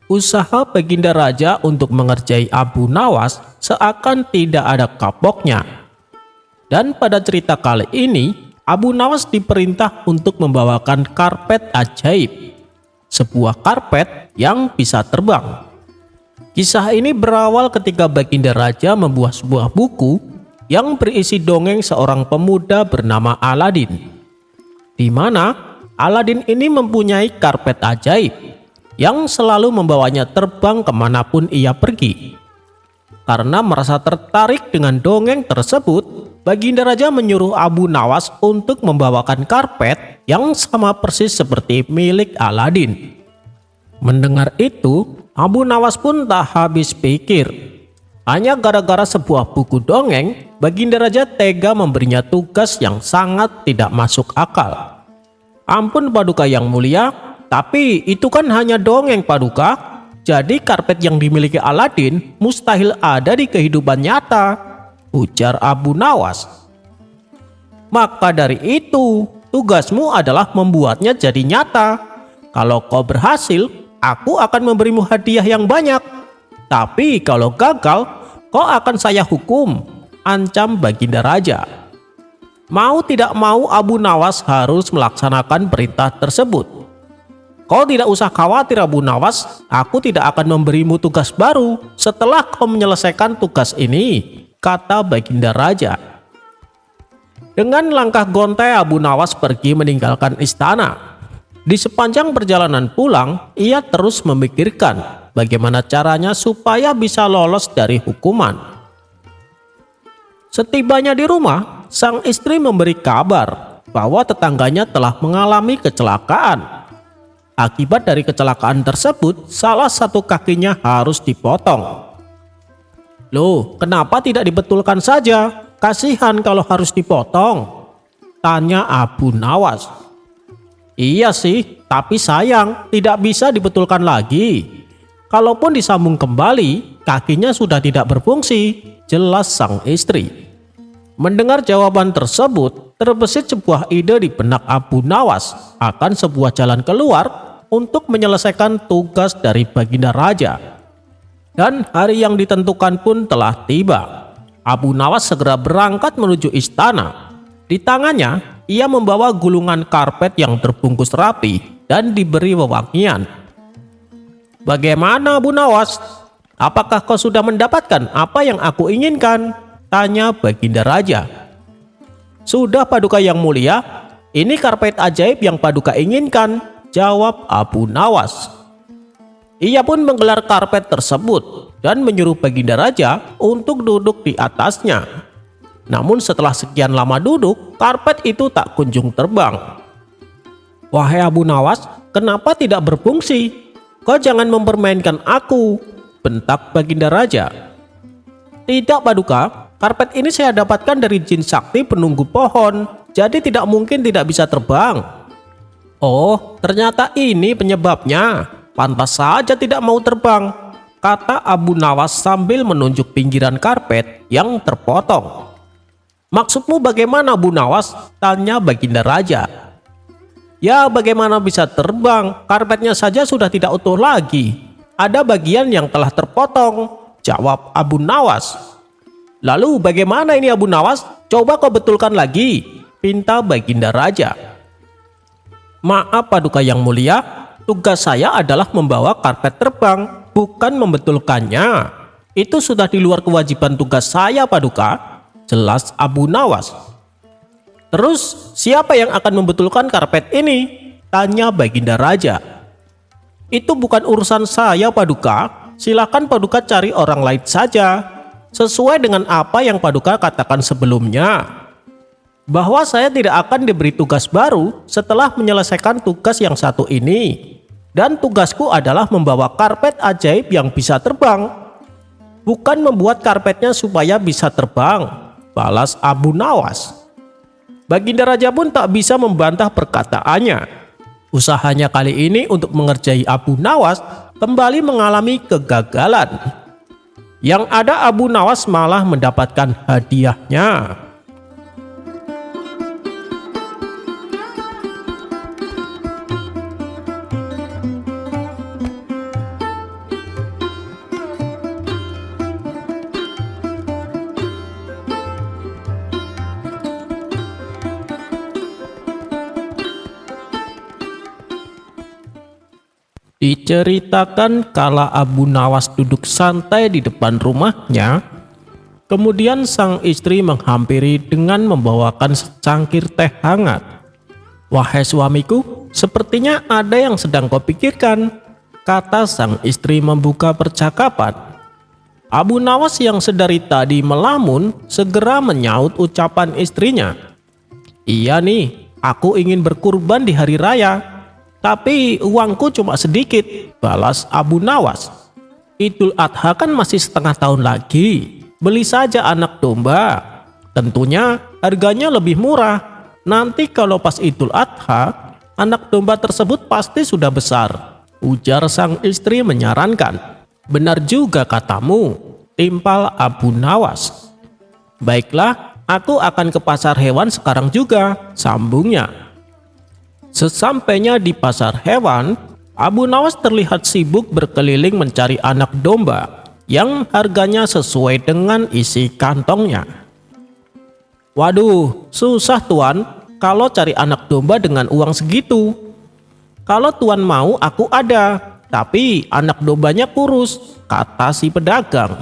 Usaha Baginda Raja untuk mengerjai Abu Nawas seakan tidak ada kapoknya. Dan pada cerita kali ini, Abu Nawas diperintah untuk membawakan karpet ajaib, sebuah karpet yang bisa terbang. Kisah ini berawal ketika Baginda Raja membuat sebuah buku yang berisi dongeng seorang pemuda bernama Aladin, di mana Aladin ini mempunyai karpet ajaib yang selalu membawanya terbang kemanapun ia pergi. Karena merasa tertarik dengan dongeng tersebut, Baginda Raja menyuruh Abu Nawas untuk membawakan karpet yang sama persis seperti milik Aladin. Mendengar itu, Abu Nawas pun tak habis pikir. Hanya gara-gara sebuah buku dongeng, Baginda Raja tega memberinya tugas yang sangat tidak masuk akal. "Ampun Paduka yang mulia, Tapi itu kan hanya dongeng Paduka. Jadi karpet yang dimiliki Aladin mustahil ada di kehidupan nyata, ujar Abu Nawas. Maka dari itu, tugasmu adalah membuatnya jadi nyata. Kalau kau berhasil, aku akan memberimu hadiah yang banyak. Tapi kalau gagal, kau akan saya hukum, ancam Baginda Raja. Mau tidak mau Abu Nawas harus melaksanakan perintah tersebut. Kau tidak usah khawatir Abu Nawas, aku tidak akan memberimu tugas baru setelah kau menyelesaikan tugas ini, kata Baginda Raja. Dengan langkah gontai Abu Nawas pergi meninggalkan istana. Di sepanjang perjalanan pulang, ia terus memikirkan bagaimana caranya supaya bisa lolos dari hukuman. Setibanya di rumah, sang istri memberi kabar bahwa tetangganya telah mengalami kecelakaan. Akibat dari kecelakaan tersebut, salah satu kakinya harus dipotong. Loh, kenapa tidak dibetulkan saja? Kasihan kalau harus dipotong, tanya Abu Nawas. Iya sih, tapi sayang tidak bisa dibetulkan lagi. Kalaupun disambung kembali, kakinya sudah tidak berfungsi, jelas sang istri. Mendengar jawaban tersebut, terbesit sebuah ide di benak Abu Nawas akan sebuah jalan keluar untuk menyelesaikan tugas dari Baginda Raja. Dan hari yang ditentukan pun telah tiba. Abu Nawas segera berangkat menuju istana. Di tangannya, ia membawa gulungan karpet yang terbungkus rapi dan diberi wewangian. Bagaimana Abu Nawas? Apakah kau sudah mendapatkan apa yang aku inginkan? Tanya Baginda Raja. Sudah Paduka yang mulia, ini karpet ajaib yang Paduka inginkan, jawab Abu Nawas. Ia pun menggelar karpet tersebut dan menyuruh Baginda Raja untuk duduk di atasnya. Namun setelah sekian lama duduk, karpet itu tak kunjung terbang. Wahai Abu Nawas, kenapa tidak berfungsi? Kau jangan mempermainkan aku, bentak Baginda Raja. Tidak Paduka, karpet ini saya dapatkan dari jin sakti penunggu pohon, jadi tidak mungkin tidak bisa terbang. Oh, ternyata ini penyebabnya. Pantas saja tidak mau terbang, kata Abu Nawas sambil menunjuk pinggiran karpet yang terpotong. Maksudmu bagaimana Abu Nawas? Tanya Baginda Raja. Ya, bagaimana bisa terbang? Karpetnya saja sudah tidak utuh lagi. Ada bagian yang telah terpotong, jawab Abu Nawas. Lalu bagaimana ini Abu Nawas? Coba kau betulkan lagi, pinta Baginda Raja. Maaf Paduka yang mulia, tugas saya adalah membawa karpet terbang, bukan membetulkannya. Itu sudah di luar kewajiban tugas saya Paduka, jelas Abu Nawas. Terus siapa yang akan membetulkan karpet ini? Tanya Baginda Raja. Itu bukan urusan saya Paduka, silakan Paduka cari orang lain saja, sesuai dengan apa yang Paduka katakan sebelumnya. Bahwa saya tidak akan diberi tugas baru setelah menyelesaikan tugas yang satu ini. Dan tugasku adalah membawa karpet ajaib yang bisa terbang, bukan membuat karpetnya supaya bisa terbang, balas Abu Nawas. Baginda Raja pun tak bisa membantah perkataannya. Usahanya kali ini untuk mengerjai Abu Nawas kembali mengalami kegagalan. Yang ada Abu Nawas malah mendapatkan hadiahnya. Diceritakan kala Abu Nawas duduk santai di depan rumahnya, kemudian sang istri menghampiri dengan membawakan secangkir teh hangat. Wahai suamiku, sepertinya ada yang sedang kau pikirkan, kata sang istri membuka percakapan. Abu Nawas yang sedari tadi melamun segera menyaut ucapan istrinya. Iya nih, aku ingin berkurban di hari raya. Tapi uangku cuma sedikit, balas Abu Nawas. Idul Adha kan masih setengah tahun lagi, beli saja anak domba. Tentunya harganya lebih murah. Nanti kalau pas Idul Adha, anak domba tersebut pasti sudah besar, ujar sang istri menyarankan. Benar juga katamu, timpal Abu Nawas. Baiklah, aku akan ke pasar hewan sekarang juga, sambungnya. Sesampainya di pasar hewan, Abu Nawas terlihat sibuk berkeliling mencari anak domba yang harganya sesuai dengan isi kantongnya. Waduh, susah tuan kalau cari anak domba dengan uang segitu. Kalau tuan mau, aku ada, tapi anak dombanya kurus, kata si pedagang.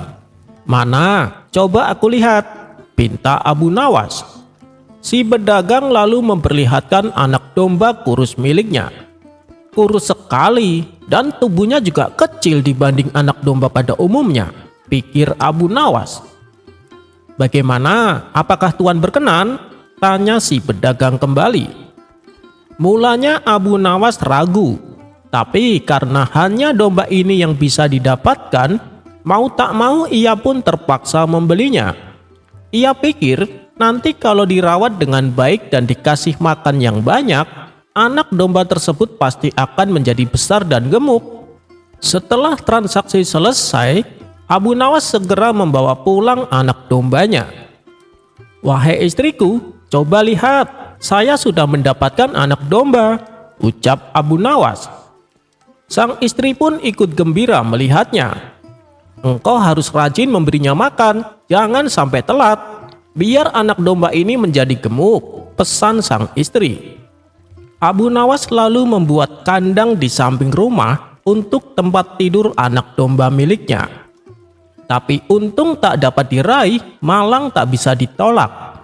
Mana? Coba aku lihat, pinta Abu Nawas. Si pedagang lalu memperlihatkan anak domba kurus miliknya. Kurus sekali dan tubuhnya juga kecil dibanding anak domba pada umumnya, pikir Abu Nawas. Bagaimana? Apakah tuan berkenan? Tanya si pedagang kembali. Mulanya Abu Nawas ragu, tapi karena hanya domba ini yang bisa didapatkan, mau tak mau ia pun terpaksa membelinya. Ia pikir nanti kalau dirawat dengan baik dan dikasih makan yang banyak, anak domba tersebut pasti akan menjadi besar dan gemuk. Setelah transaksi selesai, Abu Nawas segera membawa pulang anak dombanya. Wahai istriku, coba lihat, saya sudah mendapatkan anak domba, ucap Abu Nawas. Sang istri pun ikut gembira melihatnya. Engkau harus rajin memberinya makan, jangan sampai telat, biar anak domba ini menjadi gemuk, pesan sang istri. Abu Nawas lalu membuat kandang di samping rumah untuk tempat tidur anak domba miliknya. Tapi untung tak dapat diraih, malang tak bisa ditolak.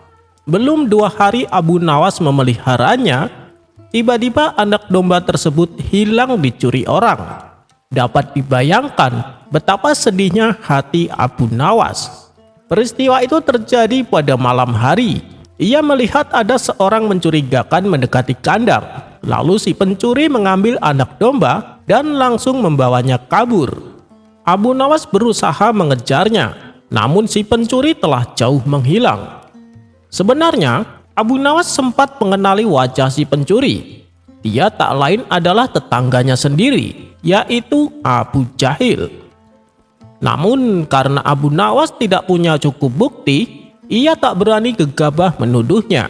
Belum 2 hari Abu Nawas memeliharanya, tiba-tiba anak domba tersebut hilang dicuri orang. Dapat dibayangkan betapa sedihnya hati Abu Nawas. Peristiwa itu terjadi pada malam hari. Ia melihat ada seorang mencurigakan mendekati kandang. Lalu si pencuri mengambil anak domba dan langsung membawanya kabur. Abu Nawas berusaha mengejarnya, namun si pencuri telah jauh menghilang. Sebenarnya, Abu Nawas sempat mengenali wajah si pencuri. Dia tak lain adalah tetangganya sendiri, yaitu Abu Jahil. Namun karena Abu Nawas tidak punya cukup bukti, ia tak berani gegabah menuduhnya.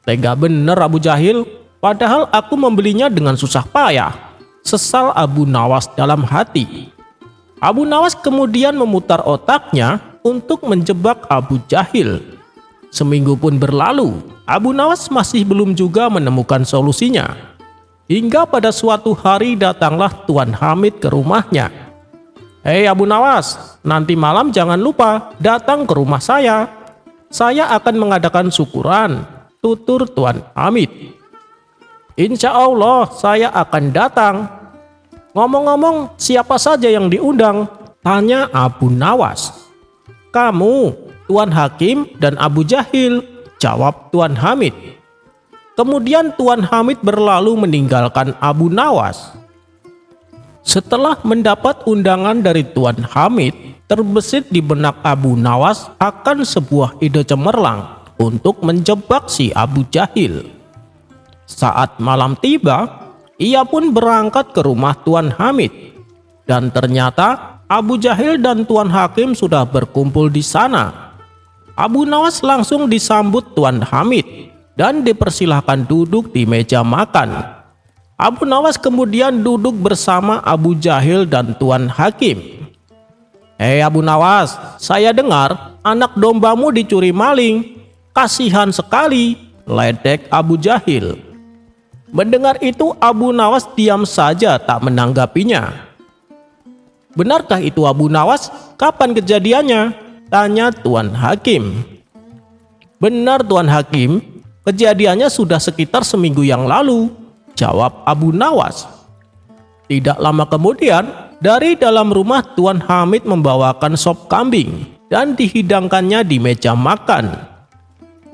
Tega bener Abu Jahil, padahal aku membelinya dengan susah payah, sesal Abu Nawas dalam hati. Abu Nawas kemudian memutar otaknya untuk menjebak Abu Jahil. Seminggu pun berlalu, Abu Nawas masih belum juga menemukan solusinya. Hingga pada suatu hari datanglah Tuan Hamid ke rumahnya. Hei Abu Nawas, nanti malam jangan lupa datang ke rumah saya. Saya akan mengadakan syukuran, tutur Tuan Hamid. Insya Allah saya akan datang. Ngomong-ngomong, siapa saja yang diundang? Tanya Abu Nawas. Kamu, Tuan Hakim, dan Abu Jahil, jawab Tuan Hamid. Kemudian Tuan Hamid berlalu meninggalkan Abu Nawas. Setelah mendapat undangan dari Tuan Hamid, terbesit di benak Abu Nawas akan sebuah ide cemerlang untuk menjebak si Abu Jahil. Saat malam tiba, ia pun berangkat ke rumah Tuan Hamid. Dan ternyata Abu Jahil dan Tuan Hakim sudah berkumpul di sana. Abu Nawas langsung disambut Tuan Hamid dan dipersilahkan duduk di meja makan. Abu Nawas kemudian duduk bersama Abu Jahil dan Tuan Hakim. Hei Abu Nawas, saya dengar anak dombamu dicuri maling. Kasihan sekali, ledek Abu Jahil. Mendengar itu Abu Nawas diam saja tak menanggapinya. Benarkah itu Abu Nawas? Kapan kejadiannya? Tanya Tuan Hakim. Benar Tuan Hakim, kejadiannya sudah sekitar seminggu yang lalu, jawab Abu Nawas. Tidak lama kemudian, dari dalam rumah Tuan Hamid membawakan sop kambing dan dihidangkannya di meja makan.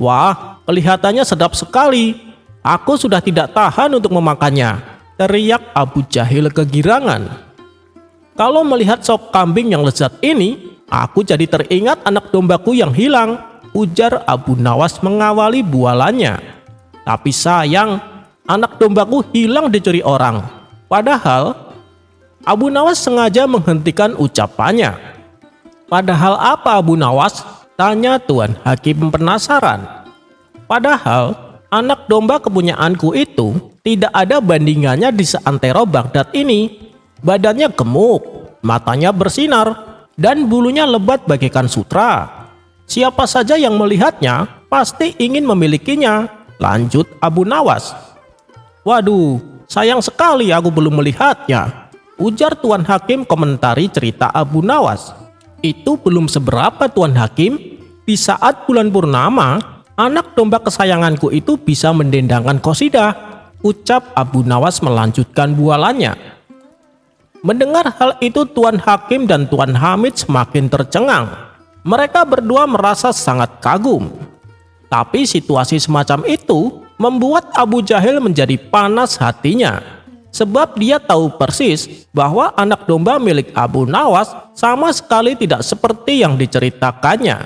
Wah, kelihatannya sedap sekali. Aku sudah tidak tahan untuk memakannya, teriak Abu Jahil kegirangan. Kalau melihat sop kambing yang lezat ini, aku jadi teringat anak dombaku yang hilang, ujar Abu Nawas mengawali bualannya. Tapi sayang, anak dombaku hilang dicuri orang. Padahal Abu Nawas sengaja menghentikan ucapannya. Padahal apa Abu Nawas? Tanya Tuan Hakim penasaran. Padahal anak domba kepunyaanku itu tidak ada bandingannya di seantero Baghdad ini. Badannya gemuk, matanya bersinar, dan bulunya lebat bagaikan sutra. Siapa saja yang melihatnya pasti ingin memilikinya, lanjut Abu Nawas. Waduh, sayang sekali aku belum melihatnya, ujar Tuan Hakim komentari cerita Abu Nawas. Itu belum seberapa Tuan Hakim. Di saat bulan purnama, anak domba kesayanganku itu bisa mendendangkan qasidah, ucap Abu Nawas melanjutkan bualannya. Mendengar hal itu Tuan Hakim dan Tuan Hamid semakin tercengang. Mereka berdua merasa sangat kagum. Tapi situasi semacam itu membuat Abu Jahil menjadi panas hatinya. Sebab dia tahu persis bahwa anak domba milik Abu Nawas sama sekali tidak seperti yang diceritakannya.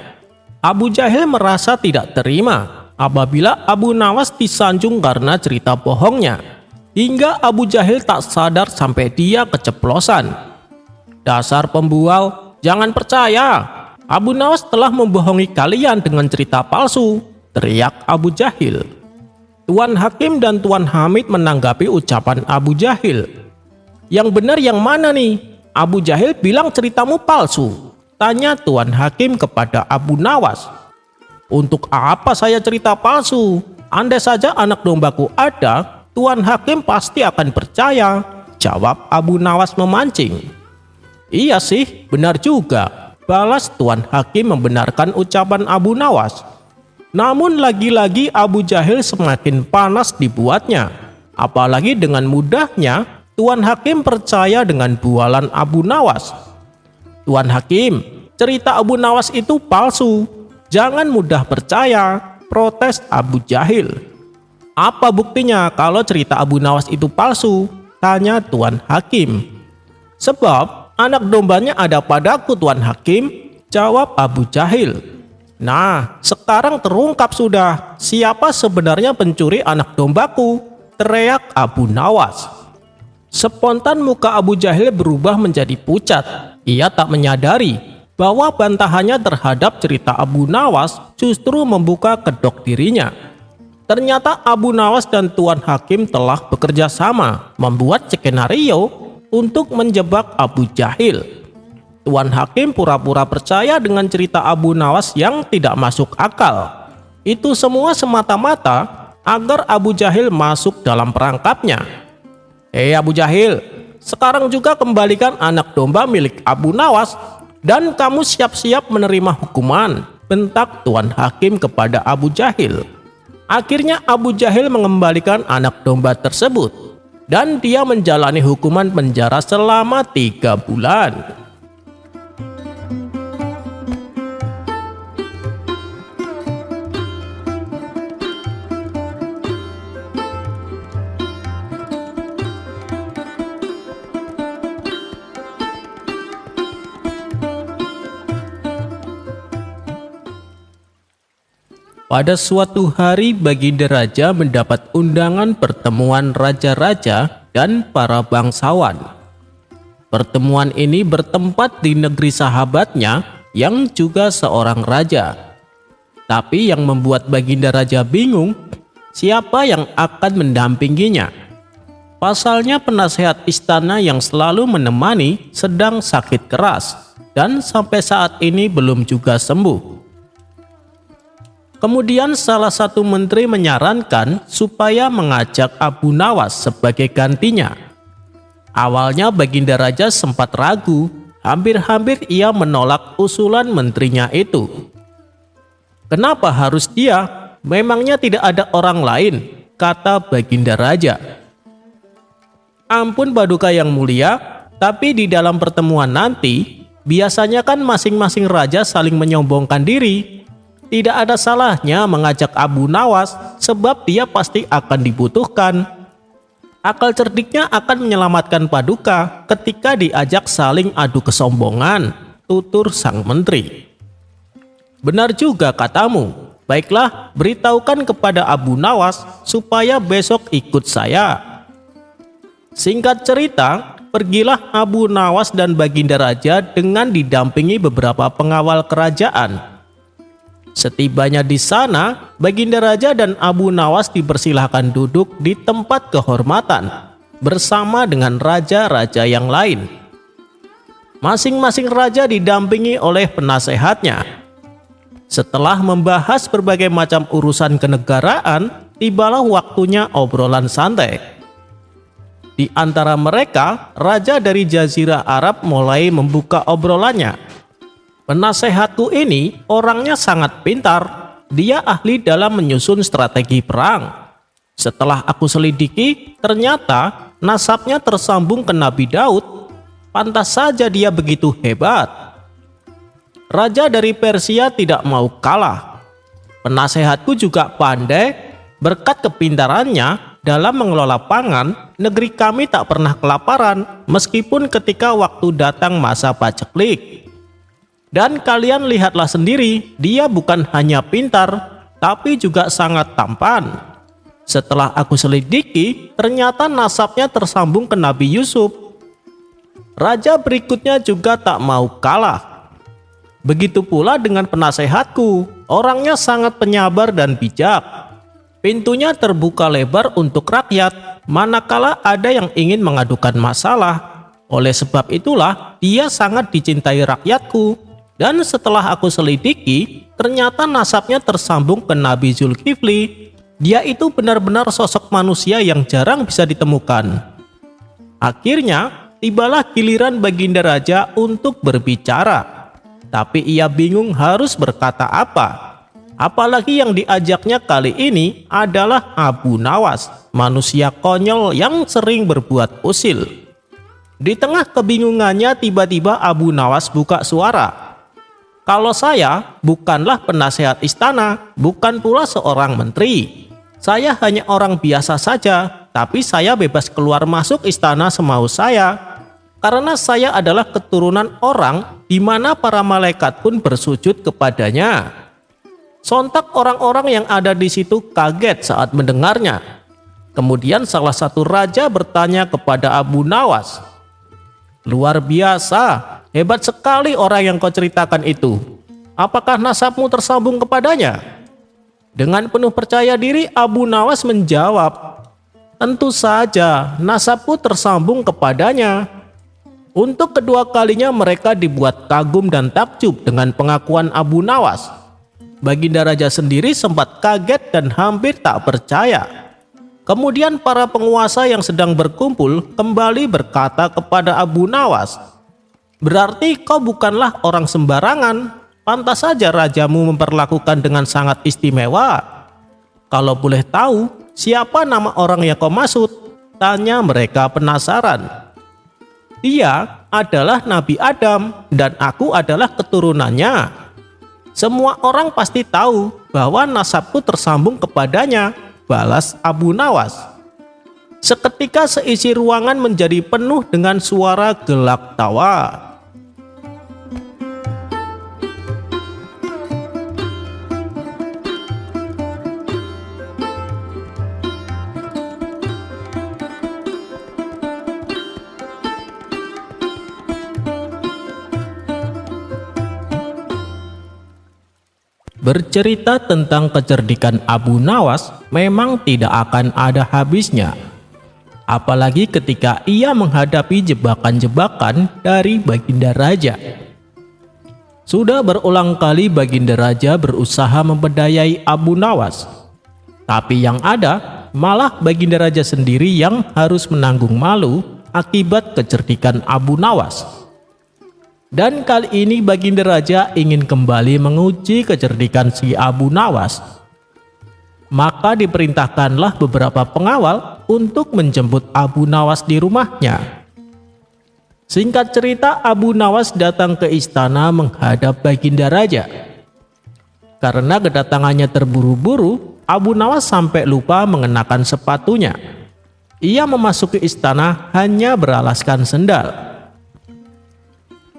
Abu Jahil merasa tidak terima apabila Abu Nawas disanjung karena cerita bohongnya. Hingga Abu Jahil tak sadar sampai dia keceplosan. Dasar pembual, jangan percaya. Abu Nawas telah membohongi kalian dengan cerita palsu, teriak Abu Jahil. Tuan Hakim dan Tuan Hamid menanggapi ucapan Abu Jahil. Yang benar yang mana nih? Abu Jahil bilang ceritamu palsu, tanya Tuan Hakim kepada Abu Nawas. Untuk apa saya cerita palsu? Andai saja anak dombaku ada, Tuan Hakim pasti akan percaya, jawab Abu Nawas memancing. Iya sih, benar juga, balas Tuan Hakim membenarkan ucapan Abu Nawas. Namun lagi-lagi Abu Jahil semakin panas dibuatnya. Apalagi dengan mudahnya Tuan Hakim percaya dengan bualan Abu Nawas. Tuan Hakim, cerita Abu Nawas itu palsu. Jangan mudah percaya, protes Abu Jahil. Apa buktinya kalau cerita Abu Nawas itu palsu? Tanya Tuan Hakim. Sebab anak dombanya ada padaku Tuan Hakim, jawab Abu Jahil. Nah, sekarang terungkap sudah siapa sebenarnya pencuri anak dombaku, teriak Abu Nawas. Spontan muka Abu Jahil berubah menjadi pucat. Ia tak menyadari bahwa bantahannya terhadap cerita Abu Nawas justru membuka kedok dirinya. Ternyata Abu Nawas dan Tuan Hakim telah bekerja sama membuat skenario untuk menjebak Abu Jahil. Tuan Hakim pura-pura percaya dengan cerita Abu Nawas yang tidak masuk akal. Itu semua semata-mata agar Abu Jahil masuk dalam perangkapnya. Abu Jahil, sekarang juga kembalikan anak domba milik Abu Nawas dan kamu siap-siap menerima hukuman, bentak Tuan Hakim kepada Abu Jahil. Akhirnya Abu Jahil mengembalikan anak domba tersebut dan dia menjalani hukuman penjara selama 3 bulan. Pada suatu hari Baginda Raja mendapat undangan pertemuan raja-raja dan para bangsawan. Pertemuan ini bertempat di negeri sahabatnya yang juga seorang raja. Tapi yang membuat Baginda Raja bingung, siapa yang akan mendampinginya. Pasalnya penasehat istana yang selalu menemani sedang sakit keras dan sampai saat ini belum juga sembuh. Kemudian salah satu menteri menyarankan supaya mengajak Abu Nawas sebagai gantinya. Awalnya Baginda Raja sempat ragu, hampir-hampir ia menolak usulan menterinya itu. Kenapa harus dia? Memangnya tidak ada orang lain, kata Baginda Raja. Ampun Paduka yang mulia, tapi di dalam pertemuan nanti, biasanya kan masing-masing raja saling menyombongkan diri. Tidak ada salahnya mengajak Abu Nawas sebab dia pasti akan dibutuhkan. Akal cerdiknya akan menyelamatkan Paduka ketika diajak saling adu kesombongan, tutur sang menteri. Benar juga katamu, Baiklah, beritahukan kepada Abu Nawas supaya besok ikut saya. Singkat cerita, pergilah Abu Nawas dan Baginda Raja dengan didampingi beberapa pengawal kerajaan. Setibanya di sana, Baginda Raja dan Abu Nawas dipersilahkan duduk di tempat kehormatan bersama dengan raja-raja yang lain. Masing-masing raja didampingi oleh penasehatnya. Setelah membahas berbagai macam urusan kenegaraan, tibalah waktunya obrolan santai. Di antara mereka, raja dari Jazirah Arab mulai membuka obrolannya. Penasehatku ini orangnya sangat pintar. Dia ahli dalam menyusun strategi perang. Setelah aku selidiki, ternyata nasabnya tersambung ke Nabi Daud. Pantas saja dia begitu hebat. Raja dari Persia tidak mau kalah. Penasehatku juga pandai. Berkat kepintarannya dalam mengelola pangan, negeri kami tak pernah kelaparan meskipun ketika waktu datang masa paceklik. Dan kalian lihatlah sendiri, dia bukan hanya pintar, tapi juga sangat tampan. Setelah aku selidiki, ternyata nasabnya tersambung ke Nabi Yusuf. Raja berikutnya juga tak mau kalah. Begitu pula dengan penasehatku, orangnya sangat penyabar dan bijak. Pintunya terbuka lebar untuk rakyat, manakala ada yang ingin mengadukan masalah. Oleh sebab itulah, dia sangat dicintai rakyatku. Dan setelah aku selidiki, ternyata nasabnya tersambung ke Nabi Zulkifli. Dia itu benar-benar sosok manusia yang jarang bisa ditemukan. Akhirnya, tibalah giliran Baginda Raja untuk berbicara. Tapi ia bingung harus berkata apa. Apalagi yang diajaknya kali ini adalah Abu Nawas, manusia konyol yang sering berbuat usil. Di tengah kebingungannya tiba-tiba Abu Nawas buka suara. Kalau saya bukanlah penasehat istana, bukan pula seorang menteri. Saya hanya orang biasa saja, tapi saya bebas keluar masuk istana semau saya. Karena saya adalah keturunan orang di mana para malaikat pun bersujud kepadanya. Sontak orang-orang yang ada di situ kaget saat mendengarnya. Kemudian salah satu raja bertanya kepada Abu Nawas, "Luar biasa, hebat sekali orang yang kau ceritakan itu. Apakah nasabmu tersambung kepadanya?" Dengan penuh percaya diri Abu Nawas menjawab, "Tentu saja nasabku tersambung kepadanya." Untuk kedua kalinya mereka dibuat kagum dan takjub dengan pengakuan Abu Nawas. Baginda Raja sendiri sempat kaget dan hampir tak percaya. Kemudian para penguasa yang sedang berkumpul kembali berkata kepada Abu Nawas, "Berarti kau bukanlah orang sembarangan. Pantas saja rajamu memperlakukan dengan sangat istimewa. Kalau boleh tahu, siapa nama orang yang kau maksud?" Tanya mereka penasaran. "Dia adalah Nabi Adam dan aku adalah keturunannya. Semua orang pasti tahu bahwa nasabku tersambung kepadanya," balas Abu Nawas. Seketika seisi ruangan menjadi penuh dengan suara gelak tawa. Bercerita tentang kecerdikan Abu Nawas memang tidak akan ada habisnya. Apalagi ketika ia menghadapi jebakan-jebakan dari Baginda Raja. Sudah berulang kali Baginda Raja berusaha memperdayai Abu Nawas. Tapi yang ada malah Baginda Raja sendiri yang harus menanggung malu akibat kecerdikan Abu Nawas. Dan kali ini Baginda Raja ingin kembali menguji kecerdikan si Abu Nawas. Maka diperintahkanlah beberapa pengawal untuk menjemput Abu Nawas di rumahnya. Singkat cerita, Abu Nawas datang ke istana menghadap Baginda Raja. Karena kedatangannya terburu-buru, Abu Nawas sampai lupa mengenakan sepatunya. Ia memasuki istana hanya beralaskan sendal.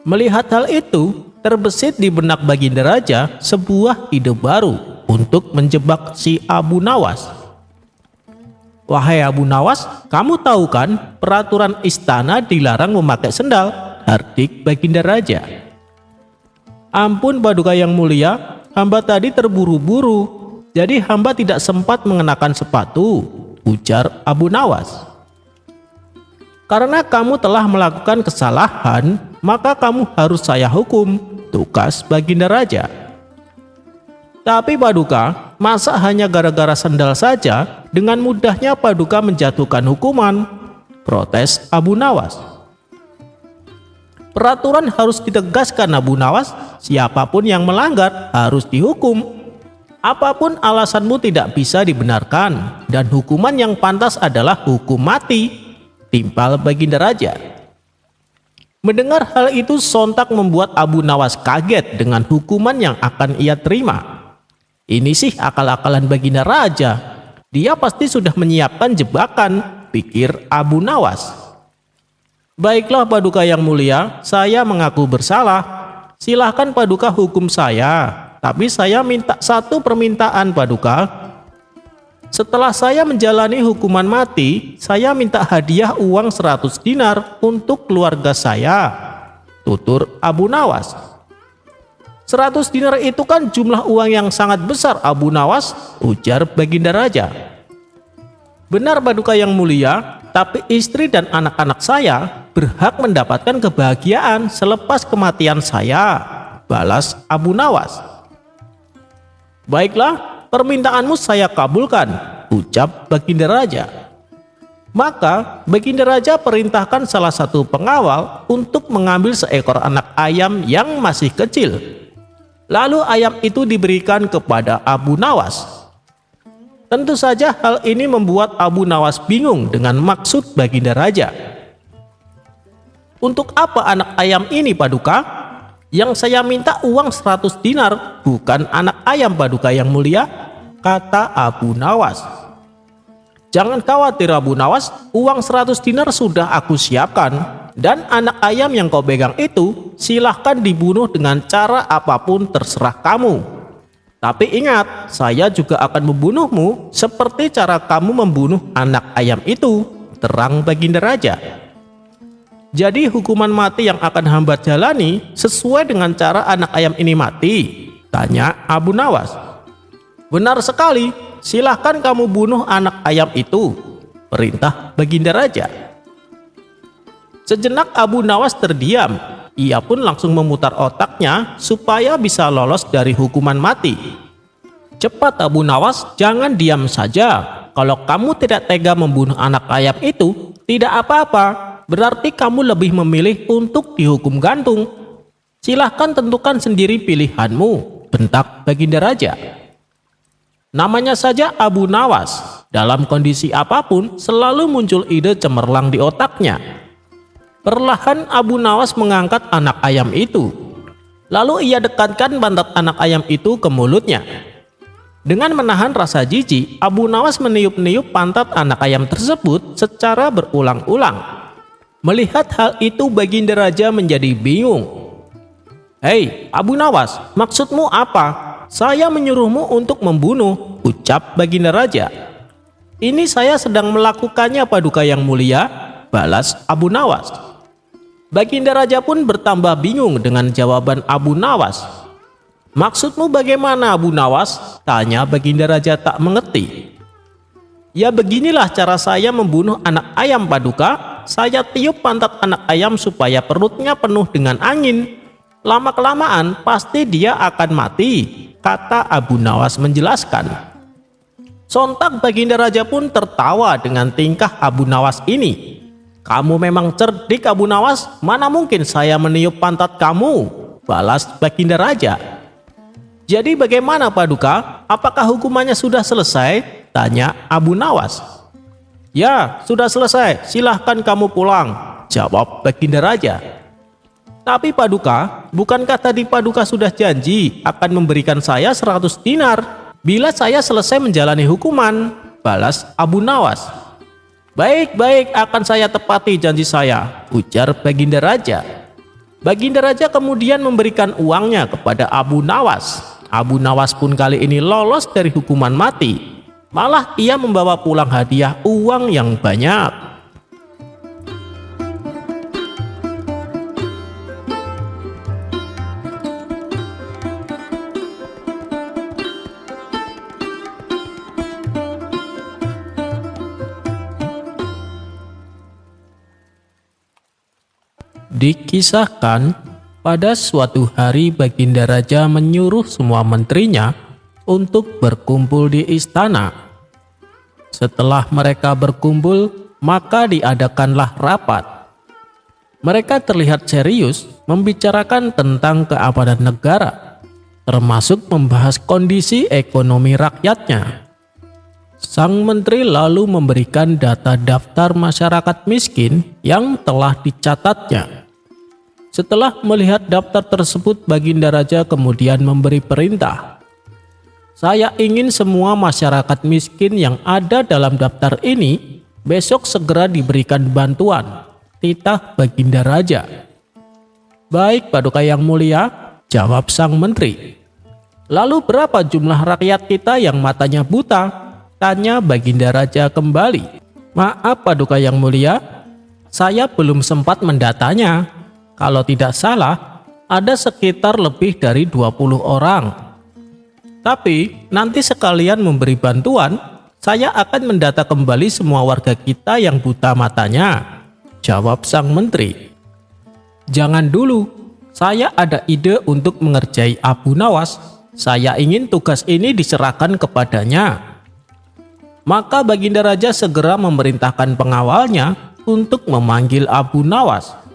Melihat hal itu, terbesit di benak Baginda Raja sebuah ide baru untuk menjebak si Abu Nawas. "Wahai Abu Nawas, kamu tahu kan peraturan istana dilarang memakai sendal?" hardik Baginda Raja. "Ampun Paduka yang mulia, hamba tadi terburu-buru, jadi hamba tidak sempat mengenakan sepatu," ujar Abu Nawas. "Karena kamu telah melakukan kesalahan, maka kamu harus saya hukum," tugas Baginda Raja. "Tapi Paduka, masa hanya gara-gara sendal saja dengan mudahnya Paduka menjatuhkan hukuman?" protes Abu Nawas. "Peraturan harus ditegaskan Abu Nawas, siapapun yang melanggar harus dihukum. Apapun alasanmu tidak bisa dibenarkan, dan hukuman yang pantas adalah hukum mati," timpal Baginda Raja. Mendengar hal itu sontak membuat Abu Nawas kaget dengan hukuman yang akan ia terima. Ini sih akal-akalan Baginda Raja. Dia pasti sudah menyiapkan jebakan, pikir Abu Nawas. "Baiklah Paduka yang mulia, saya mengaku bersalah. Silahkan Paduka hukum saya, tapi saya minta satu permintaan Paduka. Setelah saya menjalani hukuman mati, saya minta hadiah uang 100 dinar untuk keluarga saya," tutur Abu Nawas. "100 dinar itu kan jumlah uang yang sangat besar Abu Nawas," ujar Baginda Raja. "Benar Paduka yang mulia, tapi istri dan anak-anak saya berhak mendapatkan kebahagiaan selepas kematian saya," balas Abu Nawas. "Baiklah, permintaanmu saya kabulkan," ucap Baginda Raja. Maka Baginda Raja perintahkan salah satu pengawal untuk mengambil seekor anak ayam yang masih kecil. Lalu ayam itu diberikan kepada Abu Nawas. Tentu saja hal ini membuat Abu Nawas bingung dengan maksud Baginda Raja. "Untuk apa anak ayam ini Paduka? Yang saya minta uang 100 dinar, bukan anak ayam Paduka yang mulia," kata Abu Nawas. "Jangan khawatir Abu Nawas, uang 100 dinar sudah aku siapkan, dan anak ayam yang kau pegang itu silahkan dibunuh dengan cara apapun terserah kamu. Tapi ingat, saya juga akan membunuhmu seperti cara kamu membunuh anak ayam itu," terang Baginda Raja. "Jadi hukuman mati yang akan hamba jalani sesuai dengan cara anak ayam ini mati?" tanya Abu Nawas. "Benar sekali, silahkan kamu bunuh anak ayam itu," perintah Baginda Raja. Sejenak Abu Nawas terdiam. Ia pun langsung memutar otaknya supaya bisa lolos dari hukuman mati. "Cepat Abu Nawas, jangan diam saja. Kalau kamu tidak tega membunuh anak ayam itu, tidak apa-apa. Berarti kamu lebih memilih untuk dihukum gantung. Silahkan tentukan sendiri pilihanmu," bentak Baginda Raja. Namanya saja Abu Nawas, dalam kondisi apapun selalu muncul ide cemerlang di otaknya. Perlahan Abu Nawas mengangkat anak ayam itu. Lalu ia dekatkan pantat anak ayam itu ke mulutnya. Dengan menahan rasa jijik, Abu Nawas meniup-niup pantat anak ayam tersebut secara berulang-ulang. Melihat hal itu Baginda Raja menjadi bingung. "Hei Abu Nawas, maksudmu apa? Saya menyuruhmu untuk membunuh," ucap Baginda Raja. "Ini saya sedang melakukannya Paduka yang mulia," balas Abu Nawas. Baginda Raja pun bertambah bingung dengan jawaban Abu Nawas. "Maksudmu bagaimana Abu Nawas?" tanya Baginda Raja tak mengerti. "Ya beginilah cara saya membunuh anak ayam Paduka. Saya tiup pantat anak ayam supaya perutnya penuh dengan angin. Lama-kelamaan pasti dia akan mati," kata Abu Nawas menjelaskan. Sontak Baginda Raja pun tertawa dengan tingkah Abu Nawas ini. "Kamu memang cerdik Abu Nawas, mana mungkin saya meniup pantat kamu," balas Baginda Raja. "Jadi bagaimana Paduka? Apakah hukumannya sudah selesai?" tanya Abu Nawas. "Ya, sudah selesai, silahkan kamu pulang," jawab Baginda Raja. "Tapi Paduka, bukankah tadi Paduka sudah janji akan memberikan saya 100 dinar bila saya selesai menjalani hukuman?" balas Abu Nawas. "Baik-baik, akan saya tepati janji saya," ujar Baginda Raja. Baginda Raja kemudian memberikan uangnya kepada Abu Nawas. Abu Nawas pun kali ini lolos dari hukuman mati. Malah ia membawa pulang hadiah uang yang banyak. Dikisahkan, pada suatu hari Baginda Raja menyuruh semua menterinya untuk berkumpul di istana. Setelah mereka berkumpul, maka diadakanlah rapat. Mereka terlihat serius membicarakan tentang keamanan negara, termasuk membahas kondisi ekonomi rakyatnya. Sang menteri lalu memberikan data daftar masyarakat miskin yang telah dicatatnya. Setelah melihat daftar tersebut, Baginda Raja kemudian memberi perintah. Saya ingin semua masyarakat miskin yang ada dalam daftar ini besok segera diberikan bantuan, titah Baginda Raja. Baik, Paduka Yang Mulia, jawab sang menteri. Lalu berapa jumlah rakyat kita yang matanya buta? Tanya Baginda Raja kembali. Maaf Paduka Yang Mulia, saya belum sempat mendatanya. Kalau tidak salah, ada sekitar lebih dari 20 orang. Tapi nanti sekalian memberi bantuan, saya akan mendata kembali semua warga kita yang buta matanya, jawab sang menteri. Jangan dulu, saya ada ide untuk mengerjai Abu Nawas. Saya ingin tugas ini diserahkan kepadanya. Maka Baginda Raja segera memerintahkan pengawalnya untuk memanggil Abu Nawas.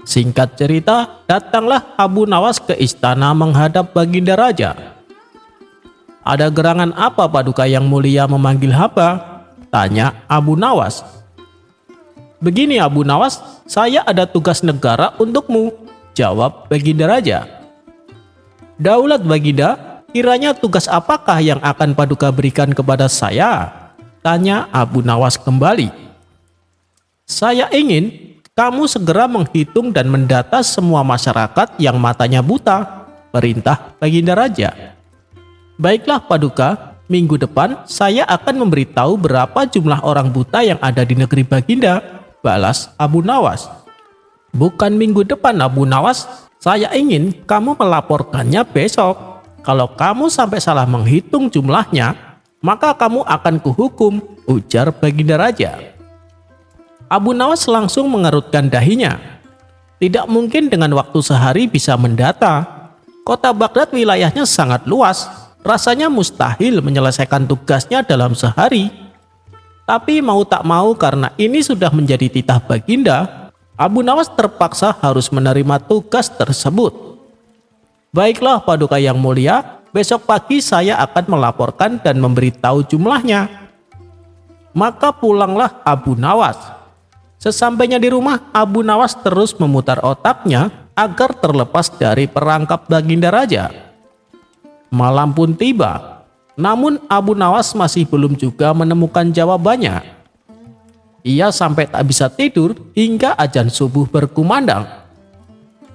Singkat cerita, datanglah Abu Nawas ke istana menghadap Baginda Raja. Ada gerangan apa Paduka Yang Mulia memanggil hamba? Tanya Abu Nawas. Begini Abu Nawas, saya ada tugas negara untukmu, jawab Baginda Raja. Daulat Baginda, kiranya tugas apakah yang akan Paduka berikan kepada saya? Tanya Abu Nawas kembali. Saya ingin kamu segera menghitung dan mendata semua masyarakat yang matanya buta, perintah Baginda Raja. Baiklah Paduka, minggu depan saya akan memberitahu berapa jumlah orang buta yang ada di negeri Baginda, balas Abu Nawas. Bukan minggu depan Abu Nawas, saya ingin kamu melaporkannya besok. Kalau kamu sampai salah menghitung jumlahnya, maka kamu akan kuhukum, ujar Baginda Raja. Abu Nawas langsung mengerutkan dahinya. Tidak mungkin dengan waktu sehari bisa mendata. Kota Baghdad wilayahnya sangat luas. Rasanya mustahil menyelesaikan tugasnya dalam sehari. Tapi mau tak mau karena ini sudah menjadi titah Baginda, Abu Nawas terpaksa harus menerima tugas tersebut. Baiklah Paduka Yang Mulia, besok pagi saya akan melaporkan dan memberitahu jumlahnya. Maka pulanglah Abu Nawas. Sesampainya di rumah, Abu Nawas terus memutar otaknya agar terlepas dari perangkap Baginda Raja. Malam pun tiba, namun Abu Nawas masih belum juga menemukan jawabannya. Ia sampai tak bisa tidur hingga azan subuh berkumandang.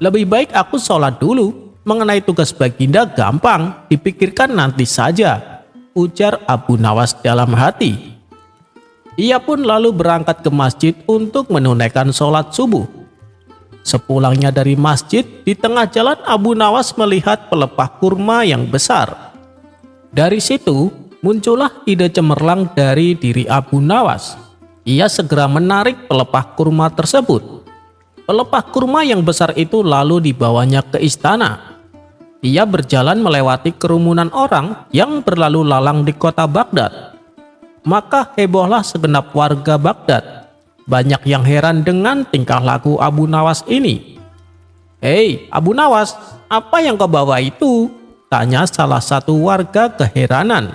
Lebih baik aku sholat dulu, mengenai tugas Baginda gampang, dipikirkan nanti saja, ujar Abu Nawas dalam hati. Ia pun lalu berangkat ke masjid untuk menunaikan sholat subuh. Sepulangnya dari masjid, di tengah jalan Abu Nawas melihat pelepah kurma yang besar. Dari situ, muncullah ide cemerlang dari diri Abu Nawas. Ia segera menarik pelepah kurma tersebut. Pelepah kurma yang besar itu lalu dibawanya ke istana. Ia berjalan melewati kerumunan orang yang berlalu lalang di kota Baghdad. Maka hebohlah segenap warga Baghdad. Banyak yang heran dengan tingkah laku Abu Nawas ini. Hei Abu Nawas, apa yang kau bawa itu? Tanya salah satu warga keheranan.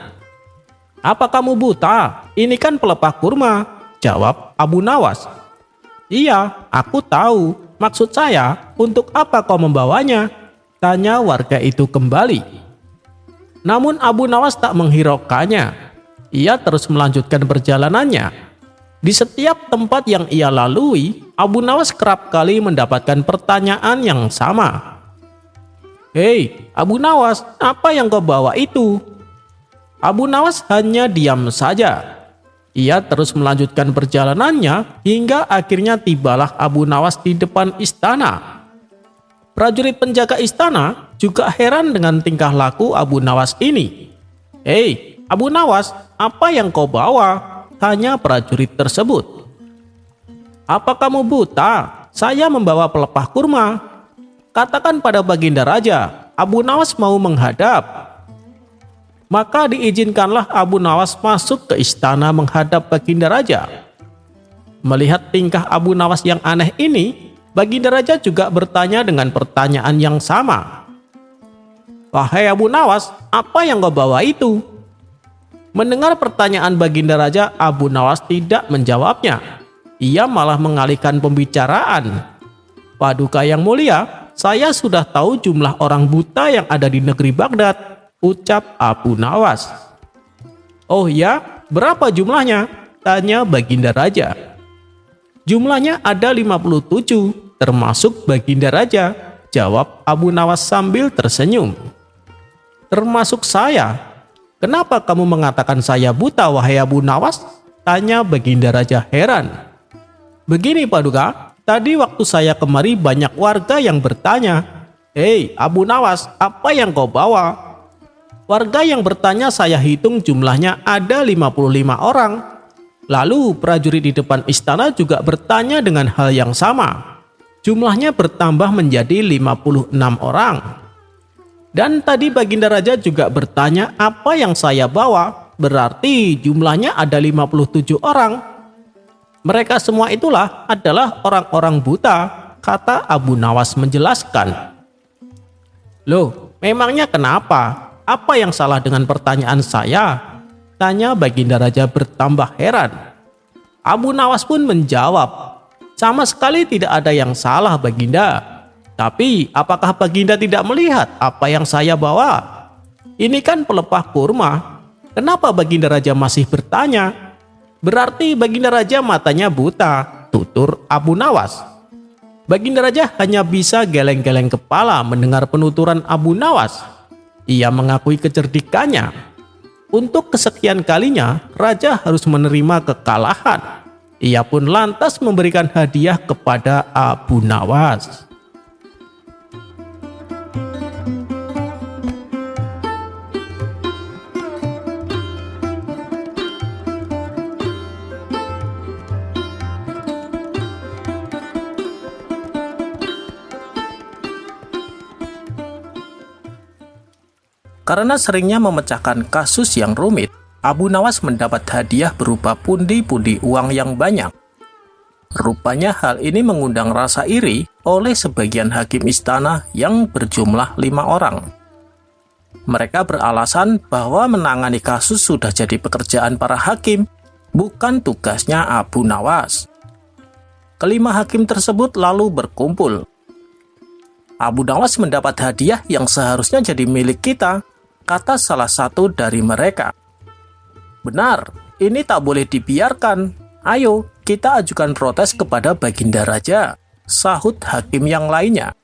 Apa kamu buta? Ini kan pelepah kurma, jawab Abu Nawas. Iya, aku tahu. Maksud saya, untuk apa kau membawanya? Tanya warga itu kembali. Namun Abu Nawas tak menghiraukannya. Ia terus melanjutkan perjalanannya. Di setiap tempat yang ia lalui, Abu Nawas kerap kali mendapatkan pertanyaan yang sama. "Hei, Abu Nawas, apa yang kau bawa itu?" Abu Nawas hanya diam saja. Ia terus melanjutkan perjalanannya hingga akhirnya tibalah Abu Nawas di depan istana. Prajurit penjaga istana juga heran dengan tingkah laku Abu Nawas ini. "Hei, Abu Nawas, apa yang kau bawa?" tanya prajurit tersebut. "Apa kamu buta? Saya membawa pelepah kurma. Katakan pada Baginda Raja, Abu Nawas mau menghadap." Maka diizinkanlah Abu Nawas masuk ke istana menghadap Baginda Raja. Melihat tingkah Abu Nawas yang aneh ini, Baginda Raja juga bertanya dengan pertanyaan yang sama. "Wahai Abu Nawas, apa yang kau bawa itu?" Mendengar pertanyaan Baginda Raja, Abu Nawas tidak menjawabnya. Ia malah mengalihkan pembicaraan. "Paduka yang mulia, saya sudah tahu jumlah orang buta yang ada di negeri Baghdad," ucap Abu Nawas. "Oh ya, berapa jumlahnya?" tanya Baginda Raja. "Jumlahnya ada 57, termasuk Baginda Raja," jawab Abu Nawas sambil tersenyum. "Termasuk saya? Kenapa kamu mengatakan saya buta, wahai Abu Nawas?" tanya Baginda Raja heran. "Begini Paduka, tadi waktu saya kemari banyak warga yang bertanya, 'Hei Abu Nawas, apa yang kau bawa?' Warga yang bertanya saya hitung jumlahnya ada 55 orang. Lalu prajurit di depan istana juga bertanya dengan hal yang sama. Jumlahnya bertambah menjadi 56 orang. Dan tadi Baginda Raja juga bertanya apa yang saya bawa, berarti jumlahnya ada 57 orang. Mereka semua itulah adalah orang-orang buta," kata Abu Nawas menjelaskan. "Loh, memangnya kenapa? Apa yang salah dengan pertanyaan saya?" tanya Baginda Raja bertambah heran. Abu Nawas pun menjawab, "Sama sekali tidak ada yang salah Baginda. Tapi apakah Baginda tidak melihat apa yang saya bawa? Ini kan pelepah kurma. Kenapa Baginda Raja masih bertanya? Berarti Baginda Raja matanya buta," tutur Abu Nawas. Baginda Raja hanya bisa geleng-geleng kepala mendengar penuturan Abu Nawas. Ia mengakui kecerdikannya. Untuk kesekian kalinya, Raja harus menerima kekalahan. Ia pun lantas memberikan hadiah kepada Abu Nawas. Karena seringnya memecahkan kasus yang rumit, Abu Nawas mendapat hadiah berupa pundi-pundi uang yang banyak. Rupanya hal ini mengundang rasa iri oleh sebagian hakim istana yang berjumlah 5 orang. Mereka beralasan bahwa menangani kasus sudah jadi pekerjaan para hakim, bukan tugasnya Abu Nawas. Kelima hakim tersebut lalu berkumpul. "Abu Nawas mendapat hadiah yang seharusnya jadi milik kita," kata salah satu dari mereka. "Benar, ini tak boleh dibiarkan. Ayo, kita ajukan protes kepada Baginda Raja," sahut hakim yang lainnya.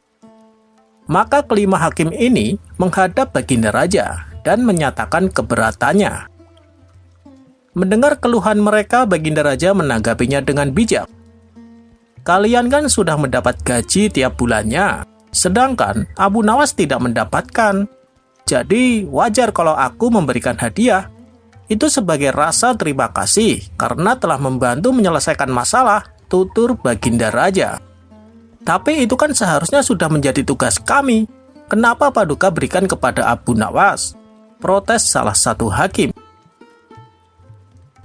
Maka kelima hakim ini menghadap Baginda Raja dan menyatakan keberatannya. Mendengar keluhan mereka, Baginda Raja menanggapinya dengan bijak. "Kalian kan sudah mendapat gaji tiap bulannya, sedangkan Abu Nawas tidak mendapatkan. Jadi wajar kalau aku memberikan hadiah. Itu sebagai rasa terima kasih karena telah membantu menyelesaikan masalah," tutur Baginda Raja. "Tapi itu kan seharusnya sudah menjadi tugas kami. Kenapa Paduka berikan kepada Abu Nawas?" protes salah satu hakim.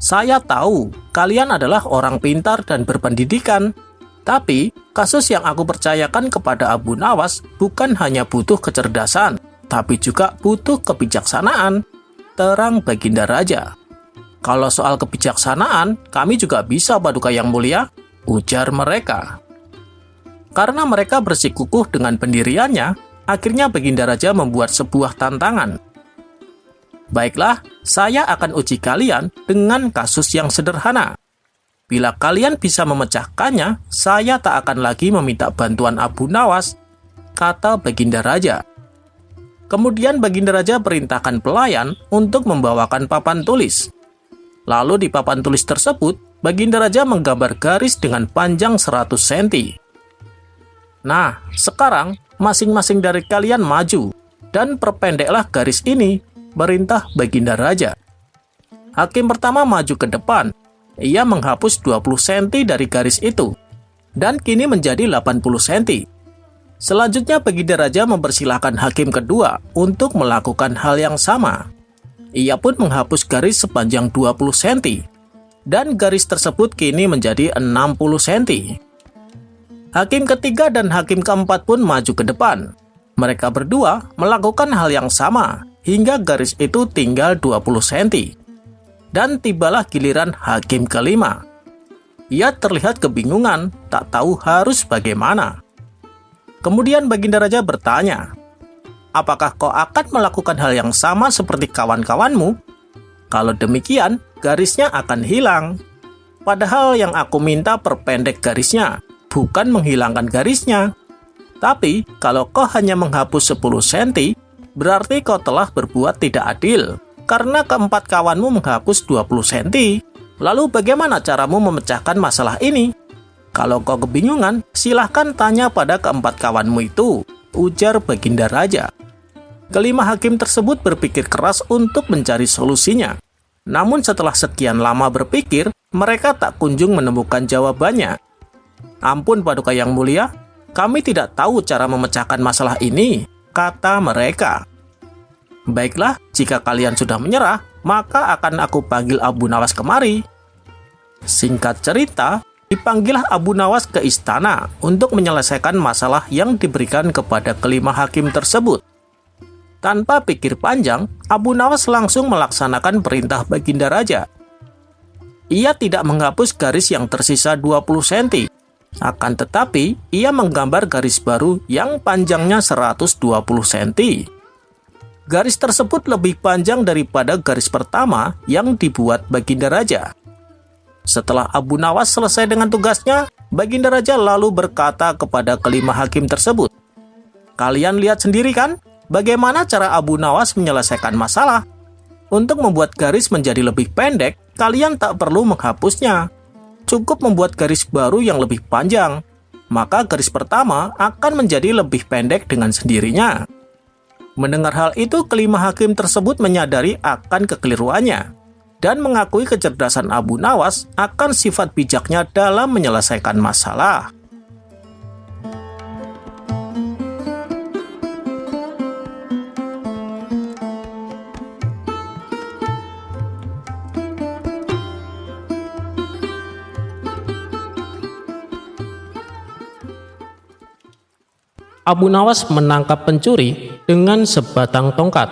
"Saya tahu kalian adalah orang pintar dan berpendidikan. Tapi kasus yang aku percayakan kepada Abu Nawas bukan hanya butuh kecerdasan, tapi juga butuh kebijaksanaan," terang Baginda Raja. "Kalau soal kebijaksanaan, kami juga bisa Paduka yang mulia," ujar mereka. Karena mereka bersikukuh dengan pendiriannya, akhirnya Baginda Raja membuat sebuah tantangan. "Baiklah, saya akan uji kalian dengan kasus yang sederhana. Bila kalian bisa memecahkannya, saya tak akan lagi meminta bantuan Abu Nawas," kata Baginda Raja. Kemudian Baginda Raja perintahkan pelayan untuk membawakan papan tulis. Lalu di papan tulis tersebut, Baginda Raja menggambar garis dengan panjang 100 cm. Nah, sekarang masing-masing dari kalian maju dan perpendeklah garis ini, perintah Baginda Raja. Hakim pertama maju ke depan. Ia menghapus 20 cm dari garis itu, dan kini menjadi 80 cm. Selanjutnya Baginda Raja mempersilahkan hakim kedua untuk melakukan hal yang sama. Ia pun menghapus garis sepanjang 20 cm, dan garis tersebut kini menjadi 60 cm. Hakim ketiga dan hakim keempat pun maju ke depan. Mereka berdua melakukan hal yang sama, hingga garis itu tinggal 20 cm. Dan tibalah giliran hakim kelima. Ia terlihat kebingungan, tak tahu harus bagaimana. Kemudian Baginda Raja bertanya, "Apakah kau akan melakukan hal yang sama seperti kawan-kawanmu? Kalau demikian, garisnya akan hilang. Padahal yang aku minta perpendek garisnya, bukan menghilangkan garisnya. Tapi, kalau kau hanya menghapus 10 cm, berarti kau telah berbuat tidak adil, karena keempat kawanmu menghapus 20 cm. Lalu bagaimana caramu memecahkan masalah ini? Kalau kau kebingungan, silahkan tanya pada keempat kawanmu itu," ujar Baginda Raja. Kelima hakim tersebut berpikir keras untuk mencari solusinya. Namun setelah sekian lama berpikir, mereka tak kunjung menemukan jawabannya. "Ampun Paduka Yang Mulia, kami tidak tahu cara memecahkan masalah ini," kata mereka. "Baiklah, jika kalian sudah menyerah, maka akan aku panggil Abu Nawas kemari." Singkat cerita, dipanggillah Abu Nawas ke istana untuk menyelesaikan masalah yang diberikan kepada kelima hakim tersebut. Tanpa pikir panjang, Abu Nawas langsung melaksanakan perintah Baginda Raja. Ia tidak menghapus garis yang tersisa 20 cm. Akan tetapi, ia menggambar garis baru yang panjangnya 120 cm. Garis tersebut lebih panjang daripada garis pertama yang dibuat Baginda Raja. Setelah Abu Nawas selesai dengan tugasnya, Baginda Raja lalu berkata kepada kelima hakim tersebut, "Kalian lihat sendiri kan, bagaimana cara Abu Nawas menyelesaikan masalah? Untuk membuat garis menjadi lebih pendek, kalian tak perlu menghapusnya. Cukup membuat garis baru yang lebih panjang. Maka garis pertama akan menjadi lebih pendek dengan sendirinya." Mendengar hal itu, kelima hakim tersebut menyadari akan kekeliruannya dan mengakui kecerdasan Abu Nawas akan sifat bijaknya dalam menyelesaikan masalah. Abu Nawas menangkap pencuri dengan sebatang tongkat.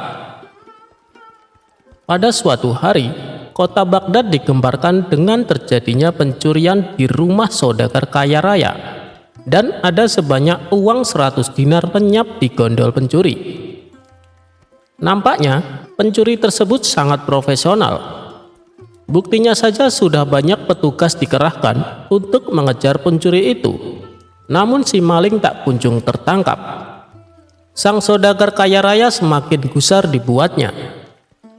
Pada suatu hari, kota Baghdad digemparkan dengan terjadinya pencurian di rumah saudagar kaya raya, dan ada sebanyak uang 100 dinar lenyap di gondol pencuri. Nampaknya, pencuri tersebut sangat profesional. Buktinya saja sudah banyak petugas dikerahkan untuk mengejar pencuri itu. Namun si maling tak kunjung tertangkap. Sang saudagar kaya raya semakin gusar dibuatnya.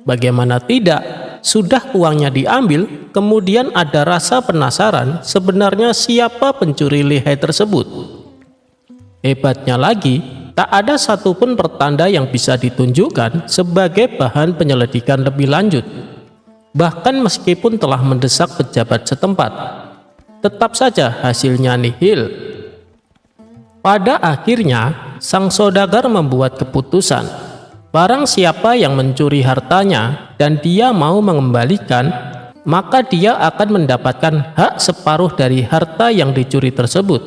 Bagaimana tidak, sudah uangnya diambil, kemudian ada rasa penasaran sebenarnya siapa pencuri lihai tersebut. Hebatnya lagi, tak ada satupun pertanda yang bisa ditunjukkan sebagai bahan penyelidikan lebih lanjut. Bahkan meskipun telah mendesak pejabat setempat, tetap saja hasilnya nihil. Pada akhirnya, sang saudagar membuat keputusan. Barang siapa yang mencuri hartanya dan dia mau mengembalikan, maka dia akan mendapatkan hak separuh dari harta yang dicuri tersebut.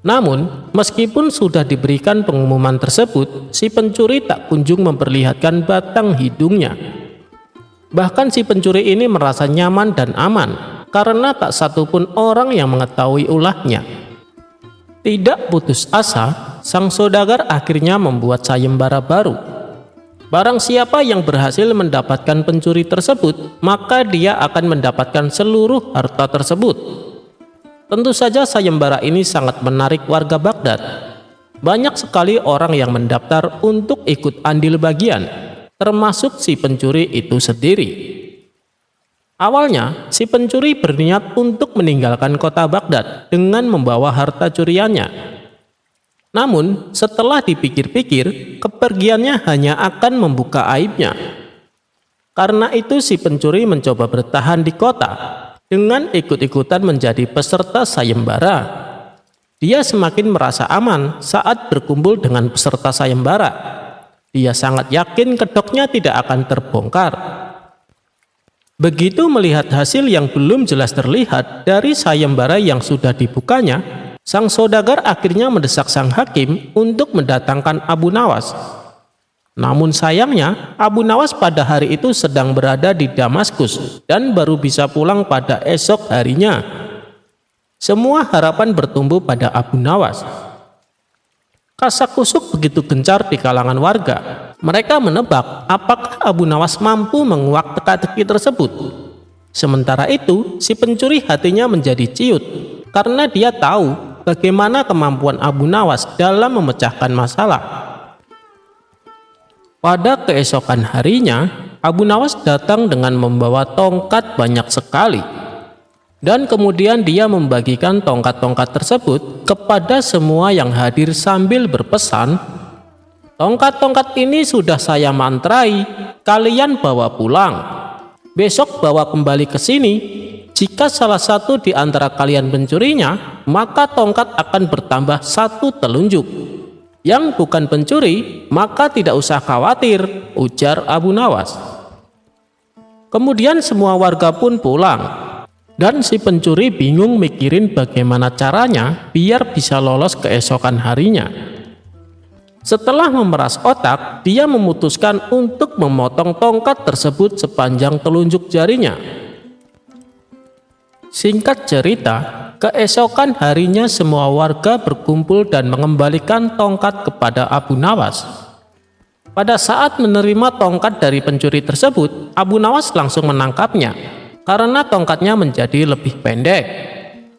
Namun, meskipun sudah diberikan pengumuman tersebut, si pencuri tak kunjung memperlihatkan batang hidungnya. Bahkan si pencuri ini merasa nyaman dan aman, karena tak satupun orang yang mengetahui ulahnya. Tidak putus asa, sang saudagar akhirnya membuat sayembara baru. Barang siapa yang berhasil mendapatkan pencuri tersebut, maka dia akan mendapatkan seluruh harta tersebut. Tentu saja sayembara ini sangat menarik warga Baghdad. banyak sekali orang yang mendaftar untuk ikut andil bagian, termasuk si pencuri itu sendiri. Awalnya, si pencuri berniat untuk meninggalkan kota Baghdad dengan membawa harta curiannya. Namun, setelah dipikir-pikir, kepergiannya hanya akan membuka aibnya. Karena itu si pencuri mencoba bertahan di kota dengan ikut-ikutan menjadi peserta sayembara. Dia semakin merasa aman saat berkumpul dengan peserta sayembara. Dia sangat yakin kedoknya tidak akan terbongkar. Begitu melihat hasil yang belum jelas terlihat dari sayembara yang sudah dibukanya, sang saudagar akhirnya mendesak sang hakim untuk mendatangkan Abu Nawas. Namun sayangnya, Abu Nawas pada hari itu sedang berada di Damaskus dan baru bisa pulang pada esok harinya. Semua harapan bertumbuh pada Abu Nawas. Kasakusuk begitu gencar di kalangan warga. Mereka menebak apakah Abu Nawas mampu menguak teka-teki tersebut. Sementara itu, si pencuri hatinya menjadi ciut karena dia tahu bagaimana kemampuan Abu Nawas dalam memecahkan masalah. Pada keesokan harinya, Abu Nawas datang dengan membawa tongkat banyak sekali. Dan kemudian dia membagikan tongkat-tongkat tersebut kepada semua yang hadir sambil berpesan, "Tongkat-tongkat ini sudah saya mantrai, kalian bawa pulang. Besok bawa kembali ke sini. Jika salah satu di antara kalian mencurinya, maka tongkat akan bertambah 1 telunjuk. Yang bukan pencuri, maka tidak usah khawatir," ujar Abu Nawas. Kemudian semua warga pun pulang. Dan si pencuri bingung mikirin bagaimana caranya biar bisa lolos keesokan harinya. Setelah memeras otak, dia memutuskan untuk memotong tongkat tersebut sepanjang telunjuk jarinya. Singkat cerita, keesokan harinya semua warga berkumpul dan mengembalikan tongkat kepada Abu Nawas. Pada saat menerima tongkat dari pencuri tersebut, Abu Nawas langsung menangkapnya karena tongkatnya menjadi lebih pendek.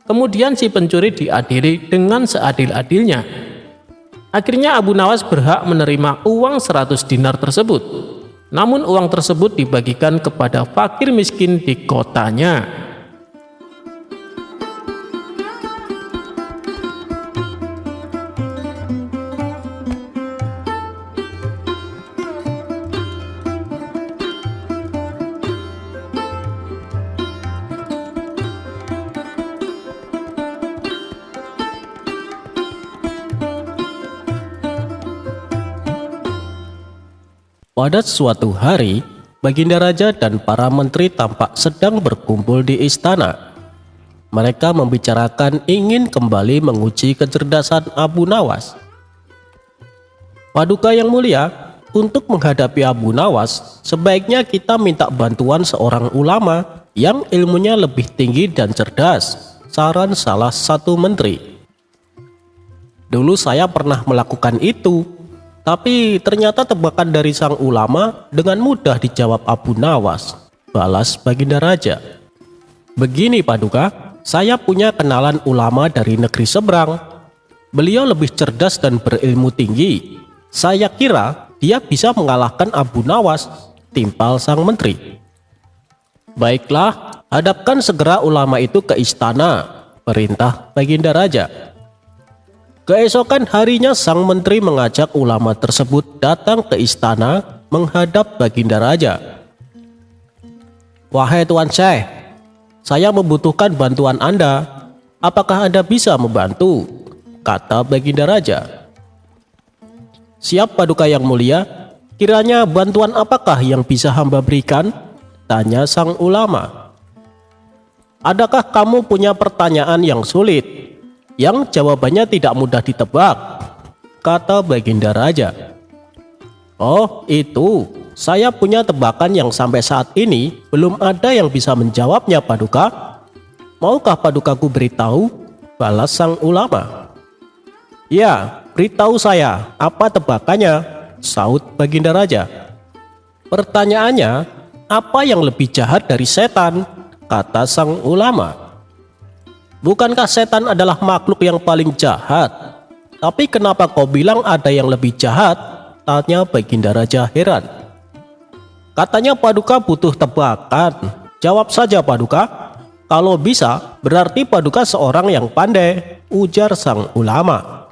Kemudian si pencuri diadili dengan seadil-adilnya. Akhirnya Abu Nawas berhak menerima uang 100 dinar tersebut. Namun uang tersebut dibagikan kepada fakir miskin di kotanya. Pada suatu hari, Baginda Raja dan para menteri tampak sedang berkumpul di istana. Mereka membicarakan ingin kembali menguji kecerdasan Abu Nawas. "Paduka yang mulia, untuk menghadapi Abu Nawas, sebaiknya kita minta bantuan seorang ulama yang ilmunya lebih tinggi dan cerdas," saran salah satu menteri. "Dulu saya pernah melakukan itu, tapi ternyata tebakan dari sang ulama dengan mudah dijawab Abu Nawas," balas Baginda Raja. "Begini Paduka, saya punya kenalan ulama dari negeri seberang. Beliau lebih cerdas dan berilmu tinggi. Saya kira dia bisa mengalahkan Abu Nawas," timpal sang menteri. "Baiklah, hadapkan segera ulama itu ke istana," perintah Baginda Raja. Keesokan harinya sang menteri mengajak ulama tersebut datang ke istana menghadap Baginda Raja. "Wahai Tuan Syekh, saya membutuhkan bantuan Anda. Apakah Anda bisa membantu?" kata Baginda Raja. "Siap Paduka yang mulia, kiranya bantuan apakah yang bisa hamba berikan?" tanya sang ulama. "Adakah kamu punya pertanyaan yang sulit, yang jawabannya tidak mudah ditebak?" kata Baginda Raja. "Oh itu, saya punya tebakan yang sampai saat ini belum ada yang bisa menjawabnya Paduka. Maukah Padukaku beritahu?" balas sang ulama. "Ya, beritahu saya, apa tebakannya?" saut Baginda Raja. "Pertanyaannya, apa yang lebih jahat dari setan?" kata sang ulama. "Bukankah setan adalah makhluk yang paling jahat? Tapi kenapa kau bilang ada yang lebih jahat? Tanya Baginda Raja heran. Katanya Paduka butuh tebakan. Jawab saja Paduka. Kalau bisa, berarti Paduka seorang yang pandai, ujar sang ulama.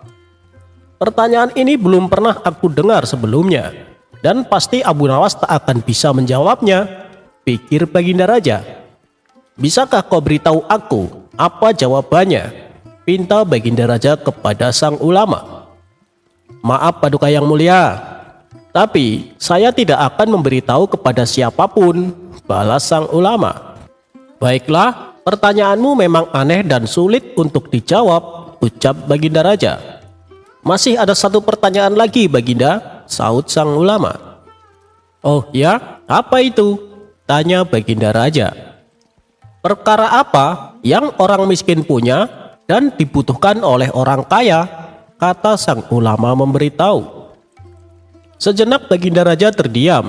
Pertanyaan ini belum pernah aku dengar sebelumnya, dan pasti Abu Nawas tak akan bisa menjawabnya, pikir Baginda Raja. Bisakah kau beritahu aku apa jawabannya? Pinta Baginda Raja kepada sang ulama. Maaf Paduka yang mulia, tapi saya tidak akan memberitahu kepada siapapun, balas sang ulama. Baiklah, pertanyaanmu memang aneh dan sulit untuk dijawab, ucap Baginda Raja. Masih ada satu pertanyaan lagi Baginda, sahut sang ulama. Oh ya, apa itu? Tanya Baginda Raja. Perkara apa yang orang miskin punya dan dibutuhkan oleh orang kaya? Kata sang ulama memberitahu. Sejenak Baginda Raja terdiam.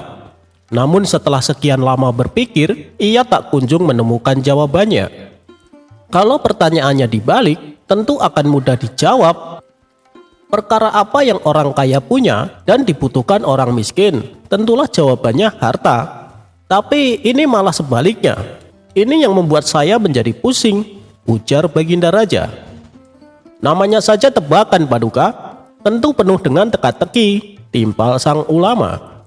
Namun setelah sekian lama berpikir, ia tak kunjung menemukan jawabannya. Kalau pertanyaannya dibalik, tentu akan mudah dijawab. Perkara apa yang orang kaya punya dan dibutuhkan orang miskin? Tentulah jawabannya harta. Tapi ini malah sebaliknya. Ini yang membuat saya menjadi pusing, ujar Baginda Raja. Namanya saja tebakan Paduka, tentu penuh dengan teka-teki, timpal sang ulama.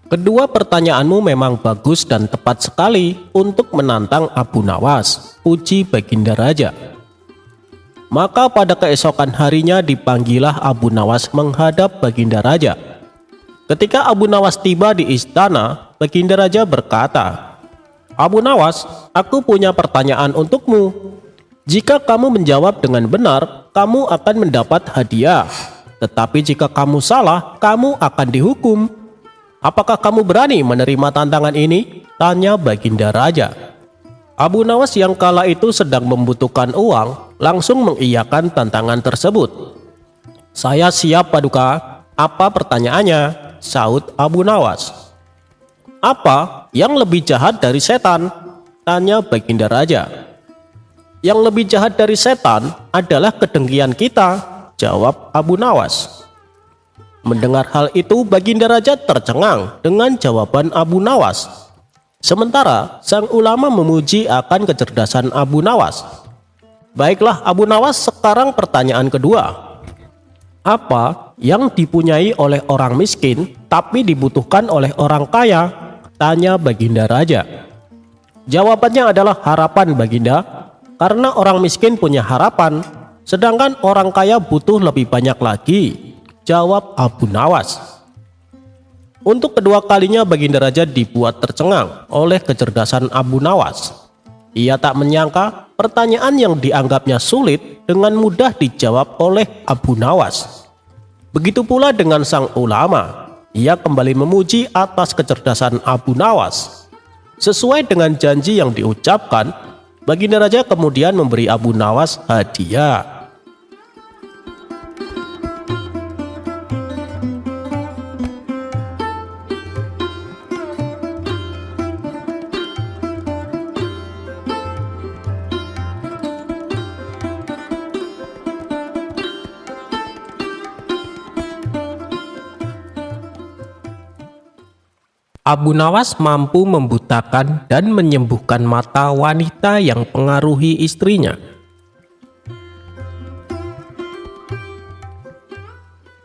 Kedua pertanyaanmu memang bagus dan tepat sekali untuk menantang Abu Nawas, puji Baginda Raja. Maka pada keesokan harinya dipanggillah Abu Nawas menghadap Baginda Raja. Ketika Abu Nawas tiba di istana, Baginda Raja berkata, Abu Nawas, aku punya pertanyaan untukmu. Jika kamu menjawab dengan benar, kamu akan mendapat hadiah. Tetapi jika kamu salah, kamu akan dihukum. Apakah kamu berani menerima tantangan ini? Tanya Baginda Raja. Abu Nawas yang kala itu sedang membutuhkan uang, langsung mengiyakan tantangan tersebut. Saya siap Paduka. Apa pertanyaannya? Sahut Abu Nawas. Apa yang lebih jahat dari setan? Tanya Baginda Raja. Yang lebih jahat dari setan adalah kedengkian kita, jawab Abu Nawas. Mendengar hal itu Baginda Raja tercengang dengan jawaban Abu Nawas. Sementara sang ulama memuji akan kecerdasan Abu Nawas. Baiklah Abu Nawas, sekarang pertanyaan kedua. Apa yang dipunyai oleh orang miskin tapi dibutuhkan oleh orang kaya? Tanya Baginda Raja. Jawabannya adalah harapan Baginda. Karena orang miskin punya harapan, sedangkan orang kaya butuh lebih banyak lagi, jawab Abu Nawas. Untuk kedua kalinya Baginda Raja dibuat tercengang oleh kecerdasan Abu Nawas. Ia tak menyangka pertanyaan yang dianggapnya sulit dengan mudah dijawab oleh Abu Nawas. Begitu pula dengan sang ulama. Ia kembali memuji atas kecerdasan Abu Nawas. Sesuai dengan janji yang diucapkan, Baginda Raja kemudian memberi Abu Nawas hadiah. Abu Nawas mampu membutakan dan menyembuhkan mata wanita yang pengaruhi istrinya.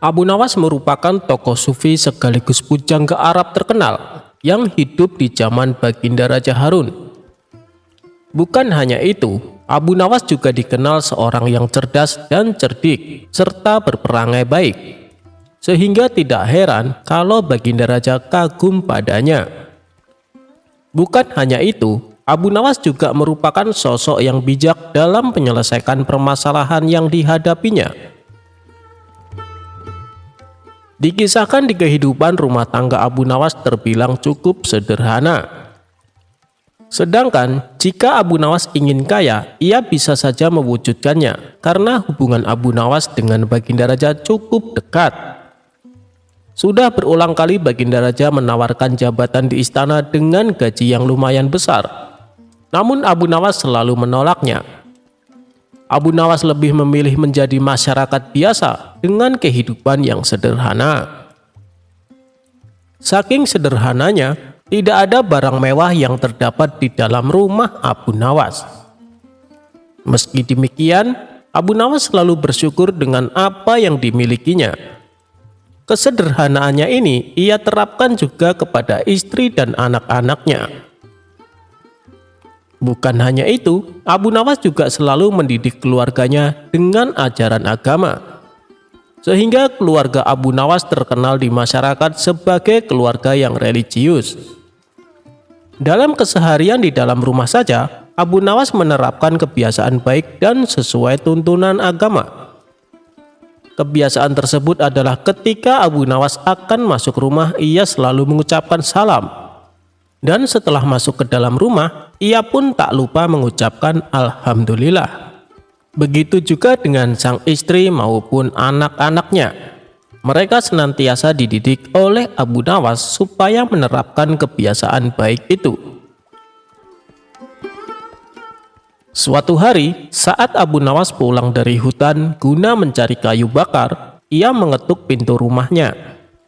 Abu Nawas merupakan tokoh sufi sekaligus pujangga Arab terkenal yang hidup di zaman Baginda Raja Harun. Bukan hanya itu, Abu Nawas juga dikenal seorang yang cerdas dan cerdik serta berperangai baik. Sehingga tidak heran kalau Baginda Raja kagum padanya. Bukan hanya itu, Abu Nawas juga merupakan sosok yang bijak dalam menyelesaikan permasalahan yang dihadapinya. Dikisahkan di kehidupan rumah tangga Abu Nawas terbilang cukup sederhana. Sedangkan jika Abu Nawas ingin kaya, ia bisa saja mewujudkannya karena hubungan Abu Nawas dengan Baginda Raja cukup dekat. Sudah berulang kali Baginda Raja menawarkan jabatan di istana dengan gaji yang lumayan besar. Namun Abu Nawas selalu menolaknya. Abu Nawas lebih memilih menjadi masyarakat biasa dengan kehidupan yang sederhana. Saking sederhananya, tidak ada barang mewah yang terdapat di dalam rumah Abu Nawas. Meski demikian, Abu Nawas selalu bersyukur dengan apa yang dimilikinya. Kesederhanaannya ini ia terapkan juga kepada istri dan anak-anaknya. Bukan hanya itu, Abu Nawas juga selalu mendidik keluarganya dengan ajaran agama. Sehingga keluarga Abu Nawas terkenal di masyarakat sebagai keluarga yang religius. Dalam keseharian di dalam rumah saja, Abu Nawas menerapkan kebiasaan baik dan sesuai tuntunan agama. Kebiasaan tersebut adalah ketika Abu Nawas akan masuk rumah, ia selalu mengucapkan salam. Dan setelah masuk ke dalam rumah, ia pun tak lupa mengucapkan Alhamdulillah. Begitu juga dengan sang istri maupun anak-anaknya. Mereka senantiasa dididik oleh Abu Nawas supaya menerapkan kebiasaan baik itu. Suatu hari, saat Abu Nawas pulang dari hutan guna mencari kayu bakar, ia mengetuk pintu rumahnya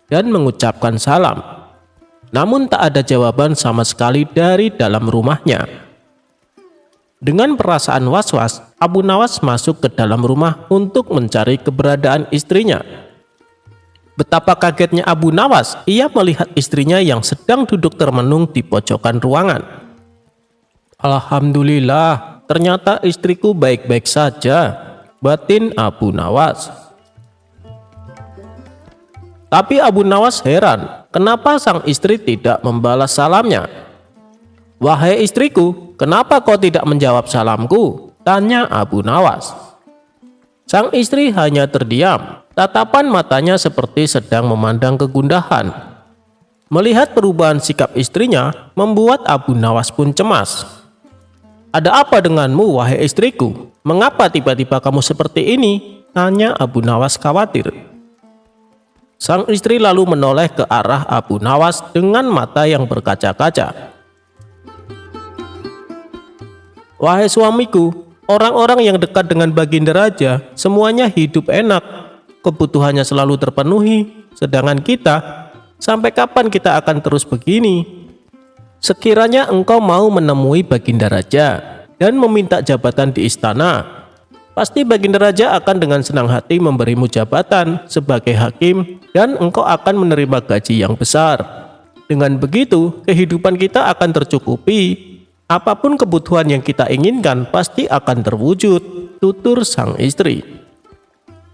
dan mengucapkan salam. Namun tak ada jawaban sama sekali dari dalam rumahnya. Dengan perasaan was-was, Abu Nawas masuk ke dalam rumah untuk mencari keberadaan istrinya. Betapa kagetnya Abu Nawas, ia melihat istrinya yang sedang duduk termenung di pojokan ruangan. Alhamdulillah, ternyata istriku baik-baik saja, batin Abu Nawas. Tapi Abu Nawas heran, kenapa sang istri tidak membalas salamnya. Wahai istriku, kenapa kau tidak menjawab salamku? Tanya Abu Nawas. Sang istri hanya terdiam, tatapan matanya seperti sedang memandang kegundahan. Melihat perubahan sikap istrinya, membuat Abu Nawas pun cemas. Ada apa denganmu, wahai istriku? Mengapa tiba-tiba kamu seperti ini? Tanya Abu Nawas khawatir. Sang istri lalu menoleh ke arah Abu Nawas dengan mata yang berkaca-kaca. Wahai suamiku, orang-orang yang dekat dengan Baginda Raja semuanya hidup enak, kebutuhannya selalu terpenuhi, sedangkan kita, sampai kapan kita akan terus begini? Sekiranya engkau mau menemui Baginda Raja dan meminta jabatan di istana, pasti Baginda Raja akan dengan senang hati memberimu jabatan sebagai hakim dan engkau akan menerima gaji yang besar. Dengan begitu, kehidupan kita akan tercukupi. Apapun kebutuhan yang kita inginkan pasti akan terwujud, tutur sang istri.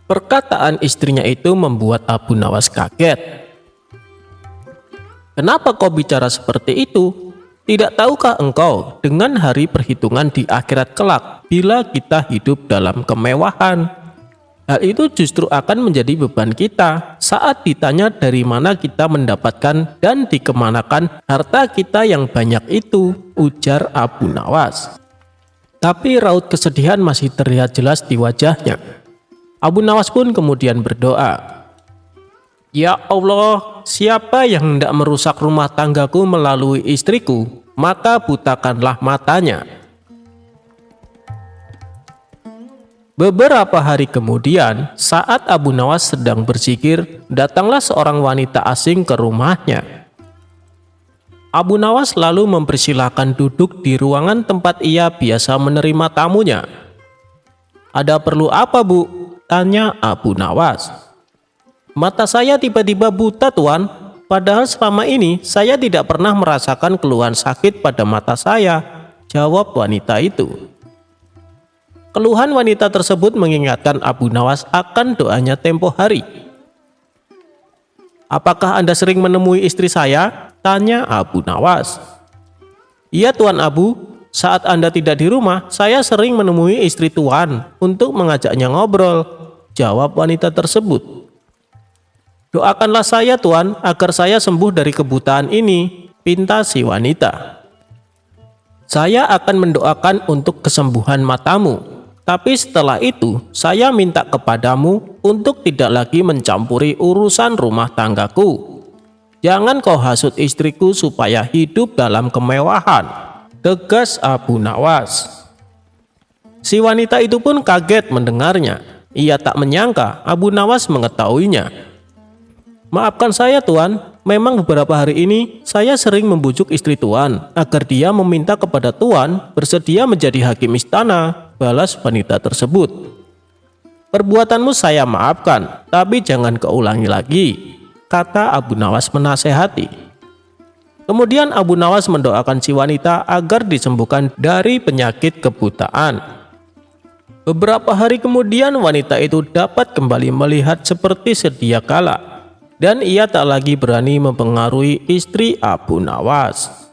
Perkataan istrinya itu membuat Abu Nawas kaget. Kenapa kau bicara seperti itu? Tidak tahukah engkau dengan hari perhitungan di akhirat kelak bila kita hidup dalam kemewahan? Hal itu justru akan menjadi beban kita saat ditanya dari mana kita mendapatkan dan dikemanakan harta kita yang banyak itu, ujar Abu Nawas. Tapi raut kesedihan masih terlihat jelas di wajahnya. Abu Nawas pun kemudian berdoa, Ya Allah, siapa yang hendak merusak rumah tanggaku melalui istriku, maka butakanlah matanya. Beberapa hari kemudian, saat Abu Nawas sedang berzikir, datanglah seorang wanita asing ke rumahnya. Abu Nawas lalu mempersilahkan duduk di ruangan tempat ia biasa menerima tamunya. Ada perlu apa, Bu? Tanya Abu Nawas. Mata saya tiba-tiba buta, Tuan. Padahal selama ini saya tidak pernah merasakan keluhan sakit pada mata saya, jawab wanita itu. Keluhan wanita tersebut mengingatkan Abu Nawas akan doanya tempo hari. Apakah Anda sering menemui istri saya? Tanya Abu Nawas. Iya Tuan Abu, saat Anda tidak di rumah, saya sering menemui istri Tuan untuk mengajaknya ngobrol, jawab wanita tersebut. Doakanlah saya Tuan agar saya sembuh dari kebutaan ini, pinta si wanita. Saya akan mendoakan untuk kesembuhan matamu. Tapi setelah itu, saya minta kepadamu untuk tidak lagi mencampuri urusan rumah tanggaku. Jangan kau hasut istriku supaya hidup dalam kemewahan, tegas Abu Nawas. Si wanita itu pun kaget mendengarnya. Ia tak menyangka Abu Nawas mengetahuinya. "Maafkan saya Tuan, memang beberapa hari ini saya sering membujuk istri Tuan agar dia meminta kepada Tuan bersedia menjadi hakim istana," balas wanita tersebut. "Perbuatanmu saya maafkan, tapi jangan keulangi lagi," kata Abu Nawas menasehati. Kemudian Abu Nawas mendoakan si wanita agar disembuhkan dari penyakit kebutaan. Beberapa hari kemudian wanita itu dapat kembali melihat seperti sedia kala, dan ia tak lagi berani mempengaruhi istri Abu Nawas.